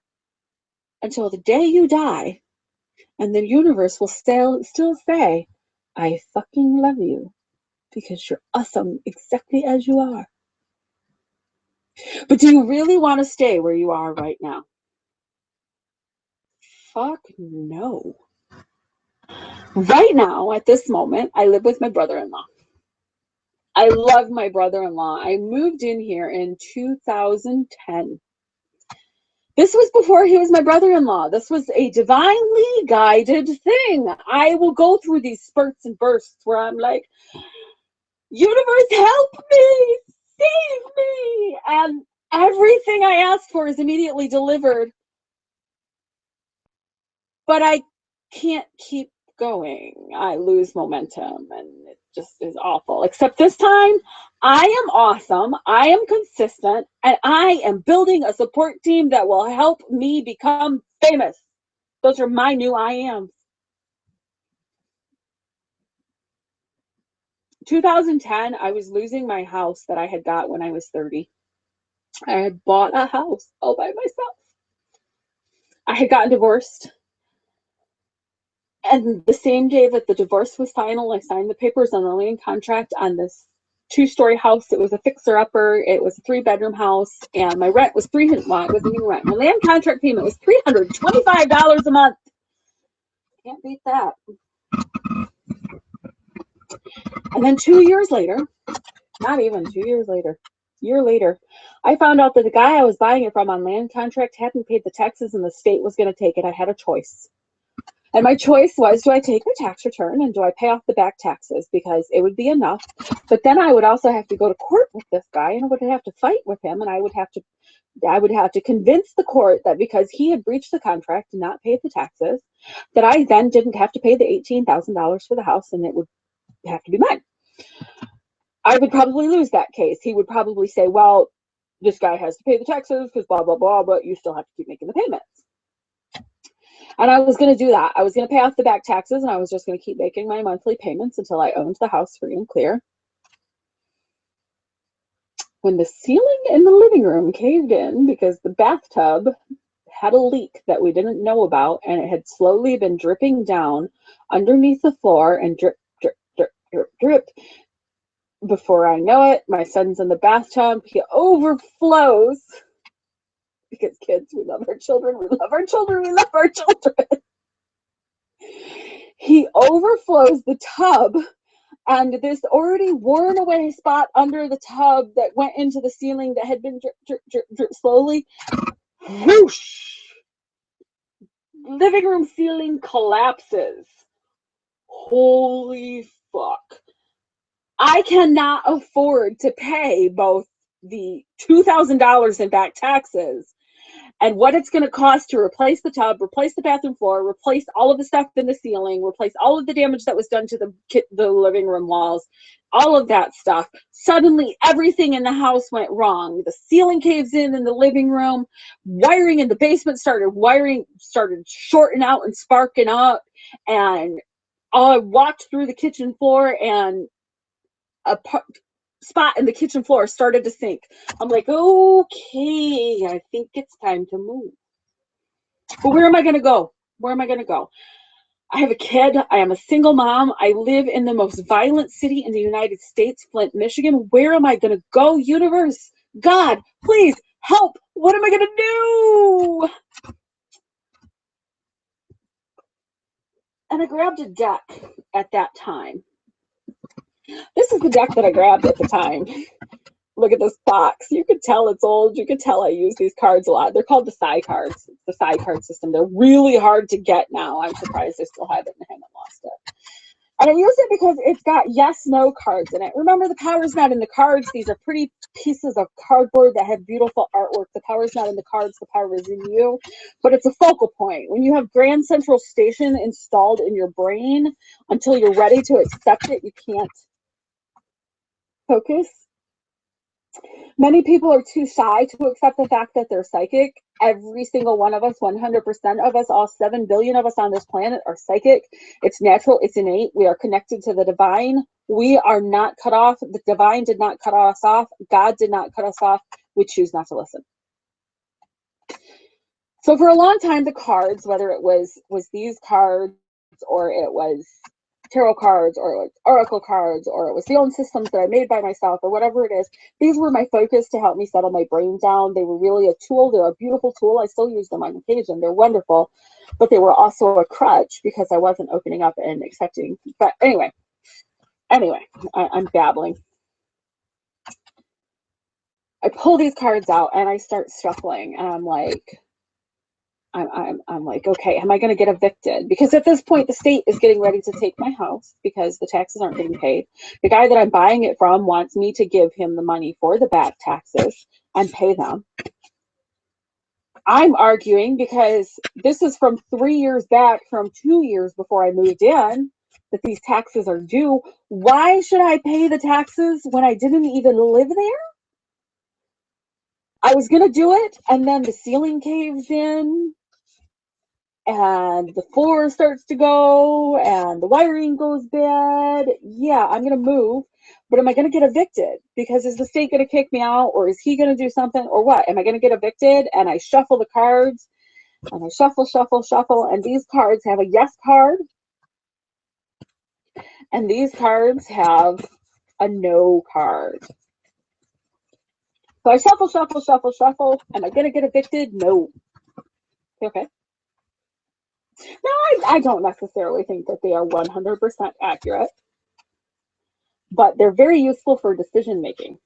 until the day you die, and the universe will still say, I fucking love you because you're awesome exactly as you are. But do you really want to stay where you are right now? Fuck no. Right now, at this moment, I live with my brother-in-law. I love my brother-in-law. I moved in here in 2010. This was before he was my brother-in-law. This was a divinely guided thing. I will go through these spurts and bursts where I'm like, universe, help me, save me. And everything I asked for is immediately delivered. But I can't keep going. I lose momentum, and it just is awful. Except this time, I am awesome, I am consistent, and I am building a support team that will help me become famous. Those are my new I ams. 2010, I was losing my house that I had got when I was 30. I had bought a house all by myself. I had gotten divorced. And the same day that the divorce was final, I signed the papers on the land contract on this 2-story house. It was a fixer-upper. It was a 3-bedroom house, and my rent was well, it wasn't even rent. My land contract payment was $325 a month. Can't beat that. And then 2 years later, not even 2 years later, year later, I found out that the guy I was buying it from on land contract hadn't paid the taxes, and the state was going to take it. I had a choice. And my choice was, do I take my tax return and do I pay off the back taxes, because it would be enough. But then I would also have to go to court with this guy, and I would have to fight with him, and I would have to convince the court that because he had breached the contract and not paid the taxes, that I then didn't have to pay the $18,000 for the house, and it would have to be mine. I would probably lose that case. He would probably say, well, this guy has to pay the taxes because blah, blah, blah, but you still have to keep making the payments. And I was going to do that. I was going to pay off the back taxes, and I was just going to keep making my monthly payments until I owned the house free and clear. When the ceiling in the living room caved in because the bathtub had a leak that we didn't know about, and it had slowly been dripping down underneath the floor and drip, drip, drip, drip, drip. Before I know it, my son's in the bathtub. He overflows. Because kids, we love our children, we love our children, we love our children. He overflows the tub, and this already worn away spot under the tub that went into the ceiling that had been drip, drip, drip, drip slowly, whoosh! Living room ceiling collapses. Holy fuck. I cannot afford to pay both the $2,000 in back taxes and what it's going to cost to replace the tub, replace the bathroom floor, replace all of the stuff in the ceiling, replace all of the damage that was done to the living room walls, all of that stuff. Suddenly, everything in the house went wrong. The ceiling caves in the living room. Wiring in the basement started shorting out and sparking up. And I walked through the kitchen floor, and a spot in the kitchen floor started to sink. I'm like, okay, I think it's time to move. But where am I going to go? Where am I going to go? I have a kid. I am a single mom. I live in the most violent city in the United States, Flint, Michigan. Where am I going to go, universe? God, please help. What am I going to do? And I grabbed a deck at that time. This is the deck that I grabbed at the time. Look at this box. You could tell it's old. You could tell I use these cards a lot. They're called the Psy cards. The Psy card system. They're really hard to get now. I'm surprised I still have it and I haven't lost it. And I use it because it's got yes, no cards in it. Remember, the power's not in the cards. These are pretty pieces of cardboard that have beautiful artwork. The power's not in the cards. The power is in you. But it's a focal point. When you have Grand Central Station installed in your brain, until you're ready to accept it, you can't focus. Many people are too shy to accept the fact that they're psychic. Every single one of us, 100% of us, all 7 billion of us on this planet are psychic. It's natural, it's innate. We are connected to the divine. We are not cut off. The divine did not cut us off. God did not cut us off. We choose not to listen. So for a long time, the cards, whether it was these cards, or it was tarot cards, or it was oracle cards, or it was the own systems that I made by myself, or whatever it is, these were my focus to help me settle my brain down. They were really a tool. They're a beautiful tool. I still use them on occasion. They're wonderful, but they were also a crutch because I wasn't opening up and accepting. But anyway, I'm babbling. I pull these cards out and I start shuffling, and I'm like, okay, am I going to get evicted? Because at this point, the state is getting ready to take my house because the taxes aren't getting paid. The guy that I'm buying it from wants me to give him the money for the back taxes and pay them. I'm arguing because this is from 3 years back, from 2 years before I moved in, that these taxes are due. Why should I pay the taxes when I didn't even live there? I was going to do it, and then the ceiling caves in, and the floor starts to go, and the wiring goes bad. Yeah, I'm going to move. But am I going to get evicted? Because is the state going to kick me out, or is he going to do something, or what? Am I going to get evicted? And I shuffle the cards, and I shuffle, shuffle, shuffle, and these cards have a yes card, and these cards have a no card. So I shuffle, shuffle, shuffle, shuffle. Am I going to get evicted? No. Okay. Now, I don't necessarily think that they are 100% accurate, but they're very useful for decision making,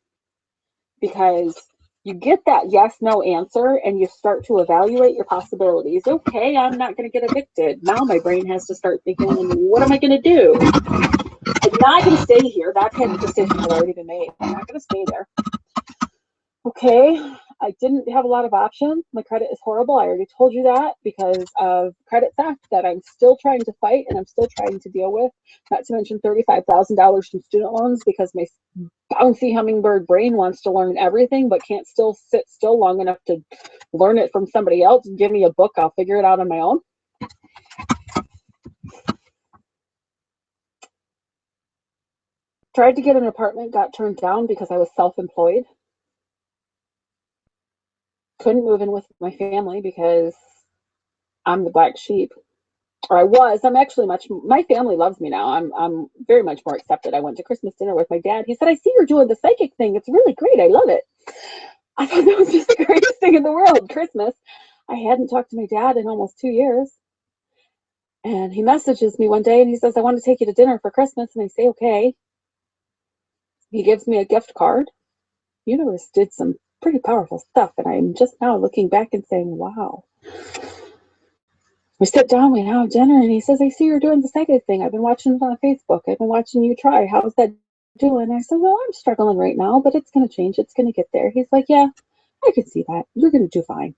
because you get that yes, no answer and you start to evaluate your possibilities. Okay, I'm not going to get evicted. Now my brain has to start thinking, what am I going to do? I'm not going to stay here. That kind of decision had already been made. I'm not going to stay there. Okay, I didn't have a lot of options. My credit is horrible. I already told you that, because of credit theft that I'm still trying to fight and I'm still trying to deal with. Not to mention $35,000 in student loans, because my bouncy hummingbird brain wants to learn everything but can't still sit still long enough to learn it from somebody else. Give me a book, I'll figure it out on my own. Tried to get an apartment, got turned down because I was self-employed. Couldn't move in with my family because I'm the black sheep. Or I was. I'm actually my family loves me now. I'm very much more accepted. I went to Christmas dinner with my dad. He said, I see you're doing the psychic thing. It's really great. I love it. I thought that was just the greatest thing in the world. Christmas. I hadn't talked to my dad in almost 2 years. And he messages me one day and he says, I want to take you to dinner for Christmas. And I say, okay. He gives me a gift card. The universe did some pretty powerful stuff. And I'm just now looking back and saying, wow. We sit down, we have dinner, and he says, I see you're doing the psychic thing. I've been watching it on Facebook. I've been watching you try. How's that doing? I said, well, I'm struggling right now, but it's going to change. It's going to get there. He's like, yeah, I can see that. You're going to do fine.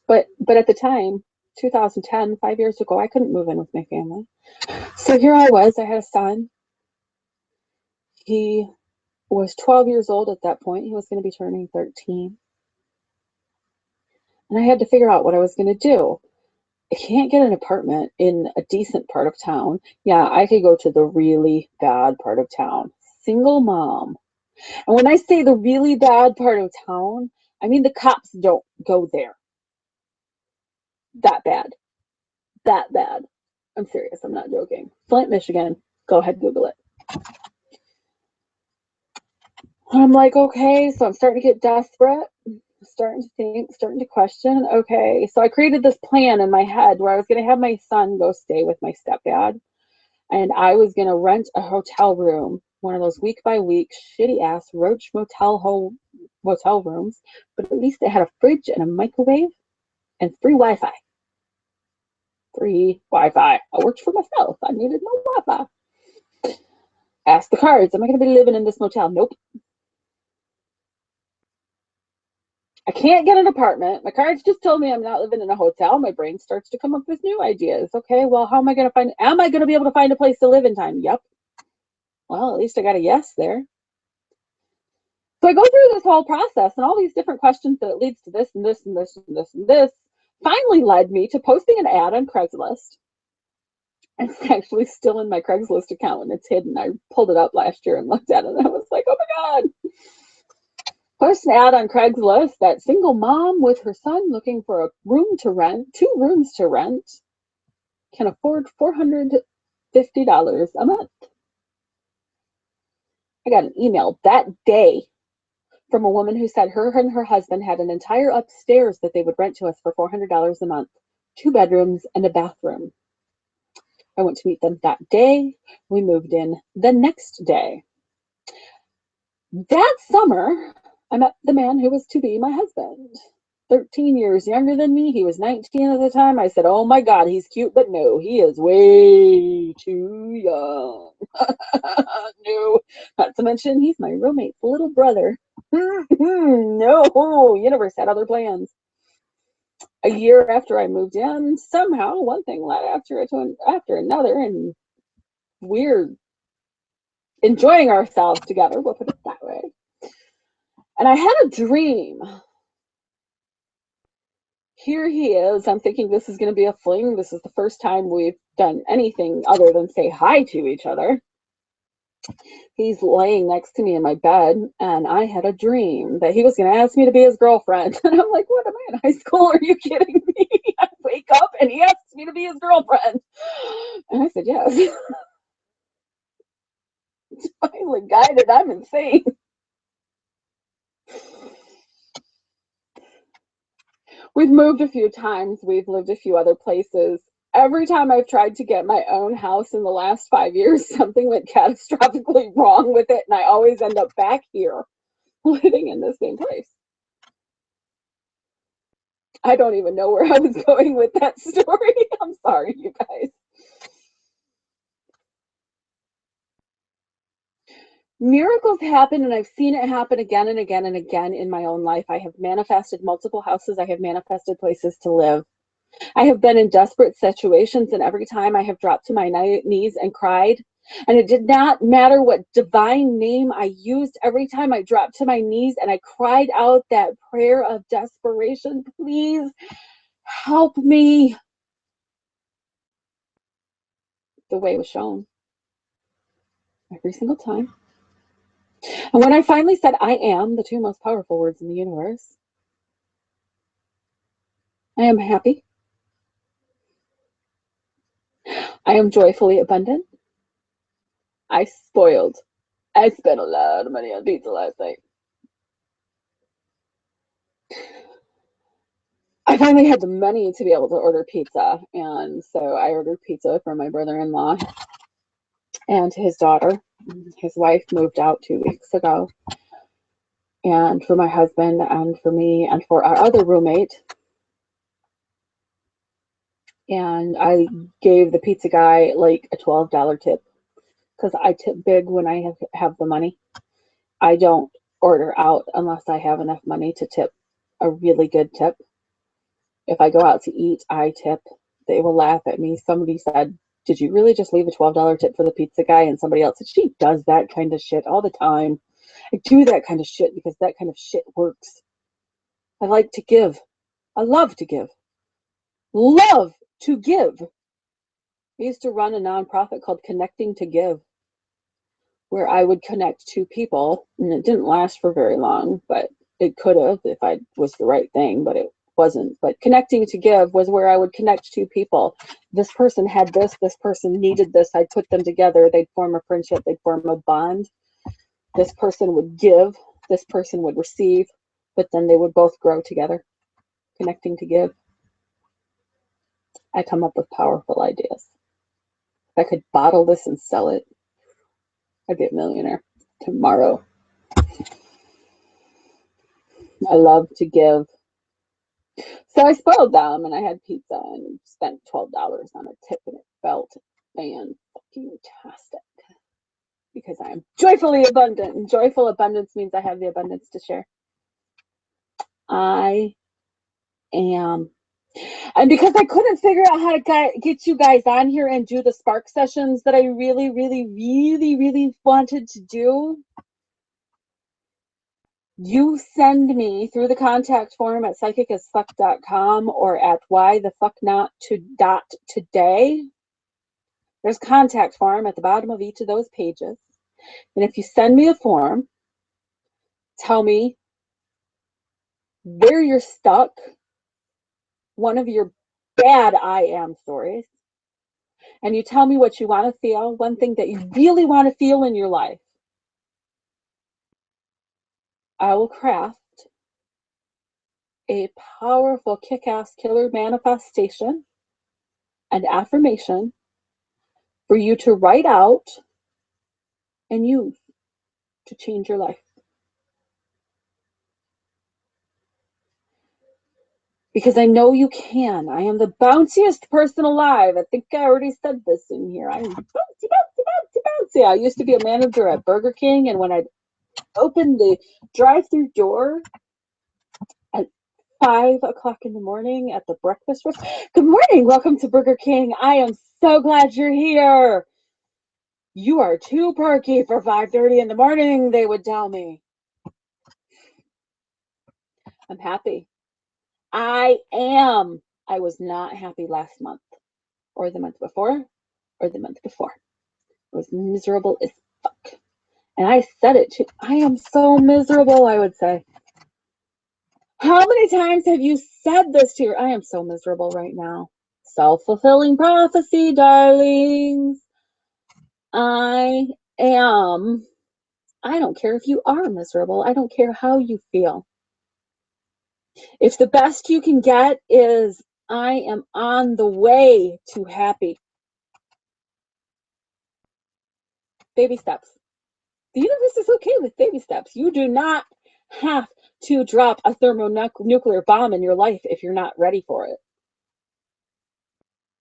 But at the time, 2010, 5 years ago, I couldn't move in with my family. So here I was. I had a son. He was 12 years old at that point. He was going to be turning 13. And I had to figure out what I was going to do. I can't get an apartment in a decent part of town. Yeah, I could go to the really bad part of town. Single mom. And when I say the really bad part of town, I mean the cops don't go there. That bad. That bad. I'm serious. I'm not joking. Flint, Michigan. Go ahead, Google it. I'm like, okay, so I'm starting to get desperate. Starting to think, starting to question. Okay, so I created this plan in my head where I was going to have my son go stay with my stepdad, and I was going to rent a hotel room, one of those week by week shitty ass roach motel rooms, but at least it had a fridge and a microwave and free Wi-Fi. Free Wi-Fi. I worked for myself. I needed no Wi-Fi. Ask the cards, am I going to be living in this motel? Nope. I can't get an apartment. My cards just told me I'm not living in a hotel. My brain starts to come up with new ideas. Okay, well, how am I going to be able to find a place to live in time? Yep. Well, at least I got a yes there. So I go through this whole process, and all these different questions that it leads to this and this and this and this and this finally led me to posting an ad on Craigslist. And it's actually still in my Craigslist account and it's hidden. I pulled it up last year and looked at it and I was like, oh my God. Post an ad on Craigslist that single mom with her son looking for a room to rent, 2 rooms to rent, can afford $450 a month. I got an email that day from a woman who said her and her husband had an entire upstairs that they would rent to us for $400 a month, 2 bedrooms and a bathroom. I went to meet them that day. We moved in the next day. That summer, I met the man who was to be my husband. 13 years younger than me. He was 19 at the time. I said, oh my God, he's cute, but no, he is way too young. No, not to mention he's my roommate's little brother. No, universe had other plans. A year after I moved in, somehow one thing led after another, and we're enjoying ourselves together, we'll put it that way. And I had a dream. Here he is. I'm thinking this is going to be a fling. This is the first time we've done anything other than say hi to each other. He's laying next to me in my bed, and I had a dream that he was going to ask me to be his girlfriend. And I'm like, what, am I in high school? Are you kidding me? I wake up and he asks me to be his girlfriend. And I said, yes. Finally guided. I'm insane. We've moved a few times. We've lived a few other places. Every time I've tried to get my own house in the last 5 years, something went catastrophically wrong with it, and I always end up back here living in the same place. I don't even know where I was going with that story. I'm sorry, you guys. Miracles happen, and I've seen it happen again and again and again in my own life. I have manifested multiple houses. I have manifested places to live. I have been in desperate situations, and every time I have dropped to my knees and cried, and it did not matter what divine name I used. Every time I dropped to my knees and I cried out that prayer of desperation, please help me. The way was shown every single time. And when I finally said I am, the two most powerful words in the universe, I am happy. I am joyfully abundant. I spent a lot of money on pizza last night. I finally had the money to be able to order pizza, and so I ordered pizza for my brother-in-law and his daughter. His wife moved out 2 weeks ago, and for my husband and for me and for our other roommate. And I gave the pizza guy like a $12 tip because I tip big when I have the money. I don't order out unless I have enough money to tip a really good tip. If I go out to eat, I tip. They will laugh at me. Somebody said, did you really just leave a $12 tip for the pizza guy? And somebody else said, she does that kind of shit all the time. I do that kind of shit because that kind of shit works. I like to give. I love to give. Love to give. I used to run a nonprofit called Connecting to Give, where I would connect two people, and it didn't last for very long, but it could have if I was the right thing, but it wasn't. But Connecting to Give was where I would connect two people. This person had this person needed this. I'd put them together. They'd form a friendship. They'd form a bond. This person would give. This person would receive, but then they would both grow together. Connecting to Give. I come up with powerful ideas. If I could bottle this and sell it, I'd be a millionaire tomorrow. I love to give. So I spoiled them, and I had pizza and spent $12 on a tip, and it felt fan-fucking-tastic because I am joyfully abundant, and joyful abundance means I have the abundance to share. I am. And because I couldn't figure out how to get you guys on here and do the spark sessions that I really, really, really, really wanted to do, you send me through the contact form at psychicasfuck.com or at WhyTheFuckNot.Today. There's a contact form at the bottom of each of those pages. And if you send me a form, tell me where you're stuck, one of your bad I am stories, and you tell me what you want to feel, one thing that you really want to feel in your life. I will craft a powerful kick-ass killer manifestation and affirmation for you to write out and use to change your life. Because I know you can. I am the bounciest person alive. I think I already said this in here. I am bouncy, bouncy, bouncy, bouncy. I used to be a manager at Burger King, and when I'd open the drive-through door at 5 o'clock in the morning at the breakfast roast, good morning, welcome to Burger King. I am so glad you're here. You are too perky for 5:30 in the morning, they would tell me. I'm happy. I am. I was not happy last month. or the month before, or the month before. I was miserable as fuck. And I said it too. I am so miserable, I would say. How many times have you said this to your, I am so miserable right now. Self-fulfilling prophecy, darlings. I am. I don't care if you are miserable. I don't care how you feel. If the best you can get is, I am on the way to happy. Baby steps. The universe is okay with baby steps. You do not have to drop a thermonuclear bomb in your life if you're not ready for it.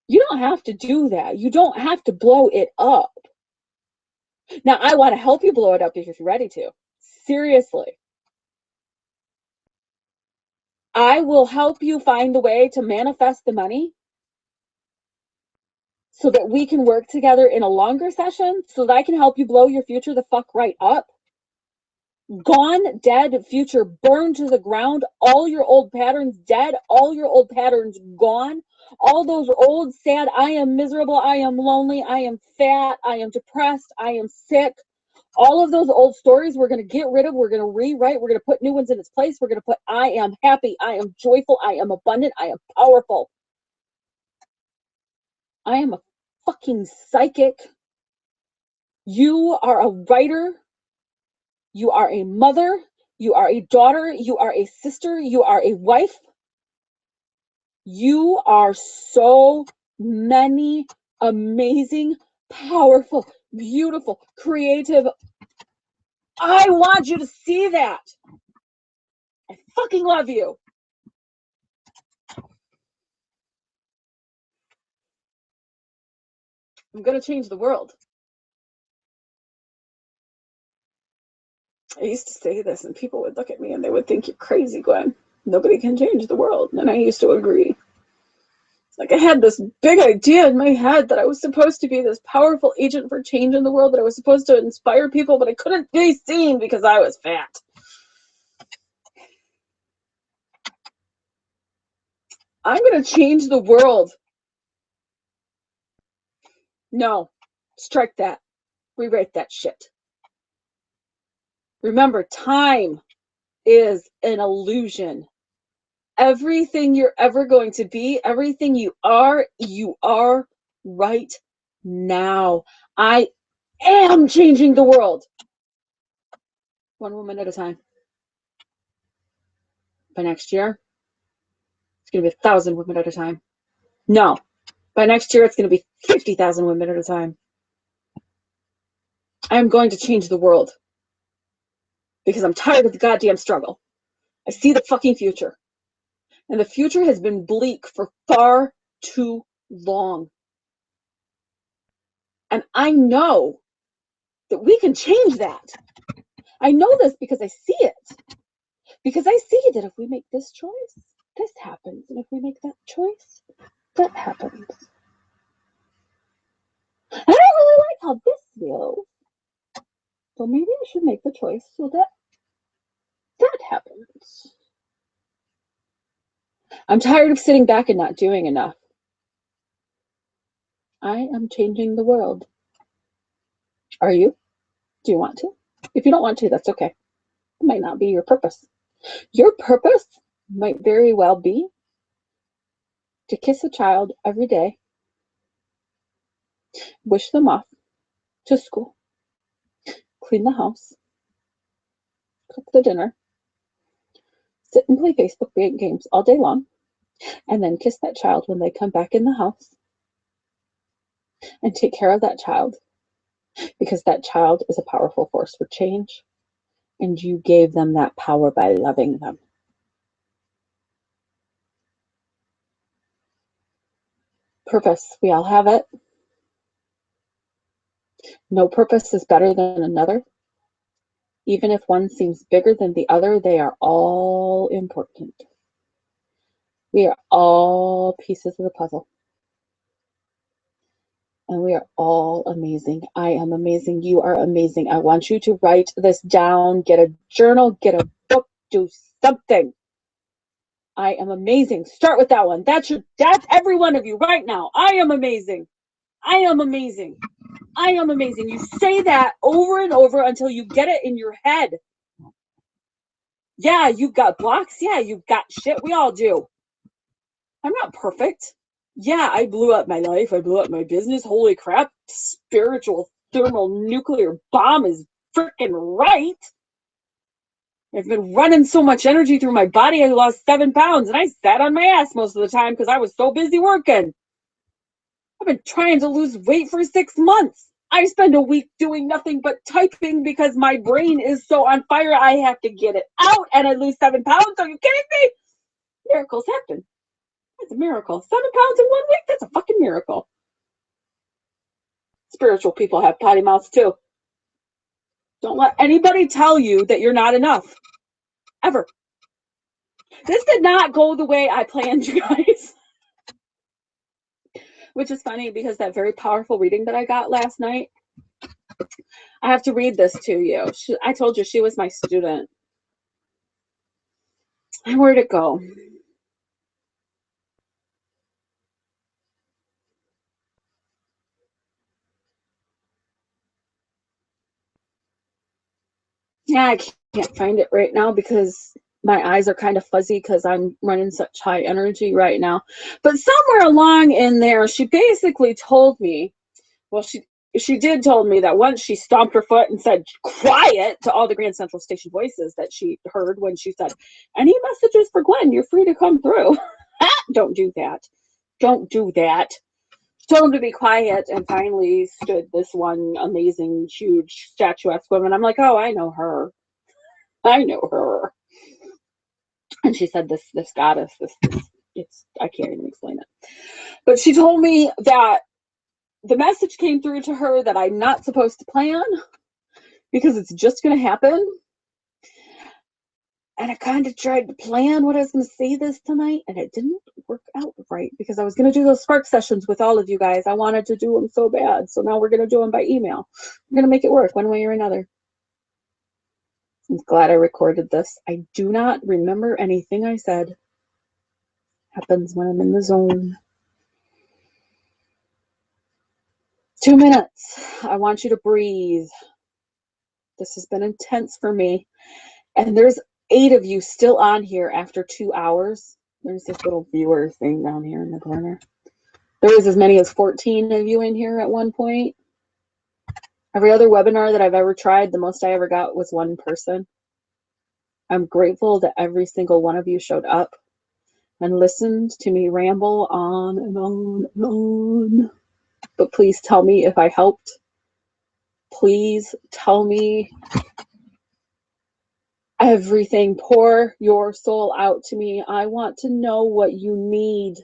You don't have to do that. You don't have to blow it up. Now, I want to help you blow it up if you're ready to. Seriously. I will help you find the way to manifest the money so that we can work together in a longer session so that I can help you blow your future the fuck right up. Gone, dead, future, burned to the ground, all your old patterns dead, all your old patterns gone, all those old sad, I am miserable, I am lonely, I am fat, I am depressed, I am sick. All of those old stories we're going to get rid of, we're going to rewrite, we're going to put new ones in its place, we're going to put I am happy, I am joyful, I am abundant, I am powerful. I am a fucking psychic. You are a writer. You are a mother. You are a daughter. You are a sister. You are a wife. You are so many amazing, powerful, beautiful, creative. I want you to see that. I fucking love you. I'm going to change the world. I used to say this and people would look at me and they would think you're crazy, Gwen. Nobody can change the world. And I used to agree. It's like I had this big idea in my head that I was supposed to be this powerful agent for change in the world, that I was supposed to inspire people, but I couldn't be seen because I was fat. I'm going to change the world. No, strike that. Rewrite that shit. Remember, time is an illusion. Everything you're ever going to be, everything you are right now. I am changing the world. One woman at a time. By next year, it's going to be 1,000 women at a time. No, by next year, it's going to be 50,000 women at a time. I am going to change the world because I'm tired of the goddamn struggle. I see the fucking future. And the future has been bleak for far too long. And I know that we can change that. I know this because I see it. Because I see that if we make this choice, this happens. And if we make that choice, that happens. I don't really like how this feels. So maybe I should make the choice so that that happens. I'm tired of sitting back and not doing enough. I am changing the world. Are you? Do you want to? If you don't want to, that's okay. It might not be your purpose. Your purpose might very well be to kiss a child every day, wish them off to school, clean the house, cook the dinner, sit and play Facebook games all day long, and then kiss that child when they come back in the house and take care of that child, because that child is a powerful force for change, and you gave them that power by loving them. Purpose, we all have it. No purpose is better than another. Even if one seems bigger than the other, they are all important. We are all pieces of the puzzle. And we are all amazing. I am amazing. You are amazing. I want you to write this down. Get a journal, get a book, do something. I am amazing. Start with that one. That's every one of you right now. I am amazing. I am amazing. I am amazing. You say that over and over until you get it in your head. Yeah, you've got blocks. Yeah, you've got shit. We all do. I'm not perfect. Yeah, I blew up my life. I blew up my business. Holy crap. Spiritual thermonuclear bomb is freaking right. I've been running so much energy through my body. I lost 7 pounds and I sat on my ass most of the time because I was so busy working. I've been trying to lose weight for 6 months. I spend a week doing nothing but typing because my brain is so on fire. I have to get it out and I lose 7 pounds. Are you kidding me? Miracles happen. It's a miracle. 7 pounds in 1 week? That's a fucking miracle. Spiritual people have potty mouths too. Don't let anybody tell you that you're not enough. Ever. This did not go the way I planned, you guys. Which is funny because that very powerful reading that I got last night, I have to read this to you. I told you she was my student. And where'd it go? Yeah, I can't find it right now because my eyes are kind of fuzzy because I'm running such high energy right now. But somewhere along in there, she basically told me, well, she did told me that once she stomped her foot and said quiet to all the Grand Central Station voices that she heard when she said, any messages for Gwen, you're free to come through. Don't do that. Don't do that. Told him to be quiet, and finally stood this one amazing, huge, statuesque woman. I'm like, oh, I know her. I know her. And she said, this goddess, it's, I can't even explain it. But she told me that the message came through to her that I'm not supposed to plan because it's just going to happen. And I kind of tried to plan what I was going to say this tonight, and it didn't work out right because I was going to do those spark sessions with all of you guys. I wanted to do them so bad. So now we're going to do them by email. I'm going to make it work one way or another. I'm glad I recorded this. I do not remember anything I said. Happens when I'm in the zone. 2 minutes. I want you to breathe. This has been intense for me. And there's 8 of you still on here after 2 hours. There's this little viewer thing down here in the corner. There was as many as 14 of you in here at one point. Every other webinar that I've ever tried, the most I ever got was 1 person. I'm grateful that every single one of you showed up and listened to me ramble on and on and on. But please tell me if I helped. Please tell me everything. Pour your soul out to me. I want to know what you need.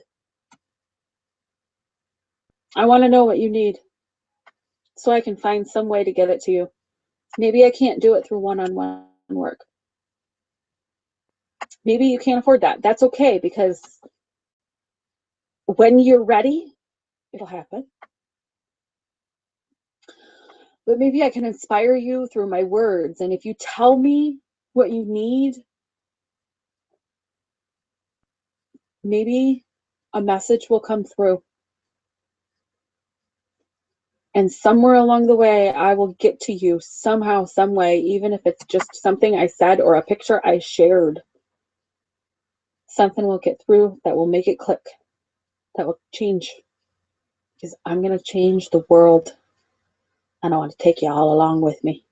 I want to know what you need so I can find some way to get it to you. Maybe I can't do it through one-on-one work. Maybe you can't afford that. That's okay, because when you're ready, it'll happen. But maybe I can inspire you through my words. And if you tell me what you need, maybe a message will come through. And somewhere along the way, I will get to you somehow, some way, even if it's just something I said or a picture I shared. Something will get through that will make it click, that will change. Because I'm going to change the world. And I want to take you all along with me.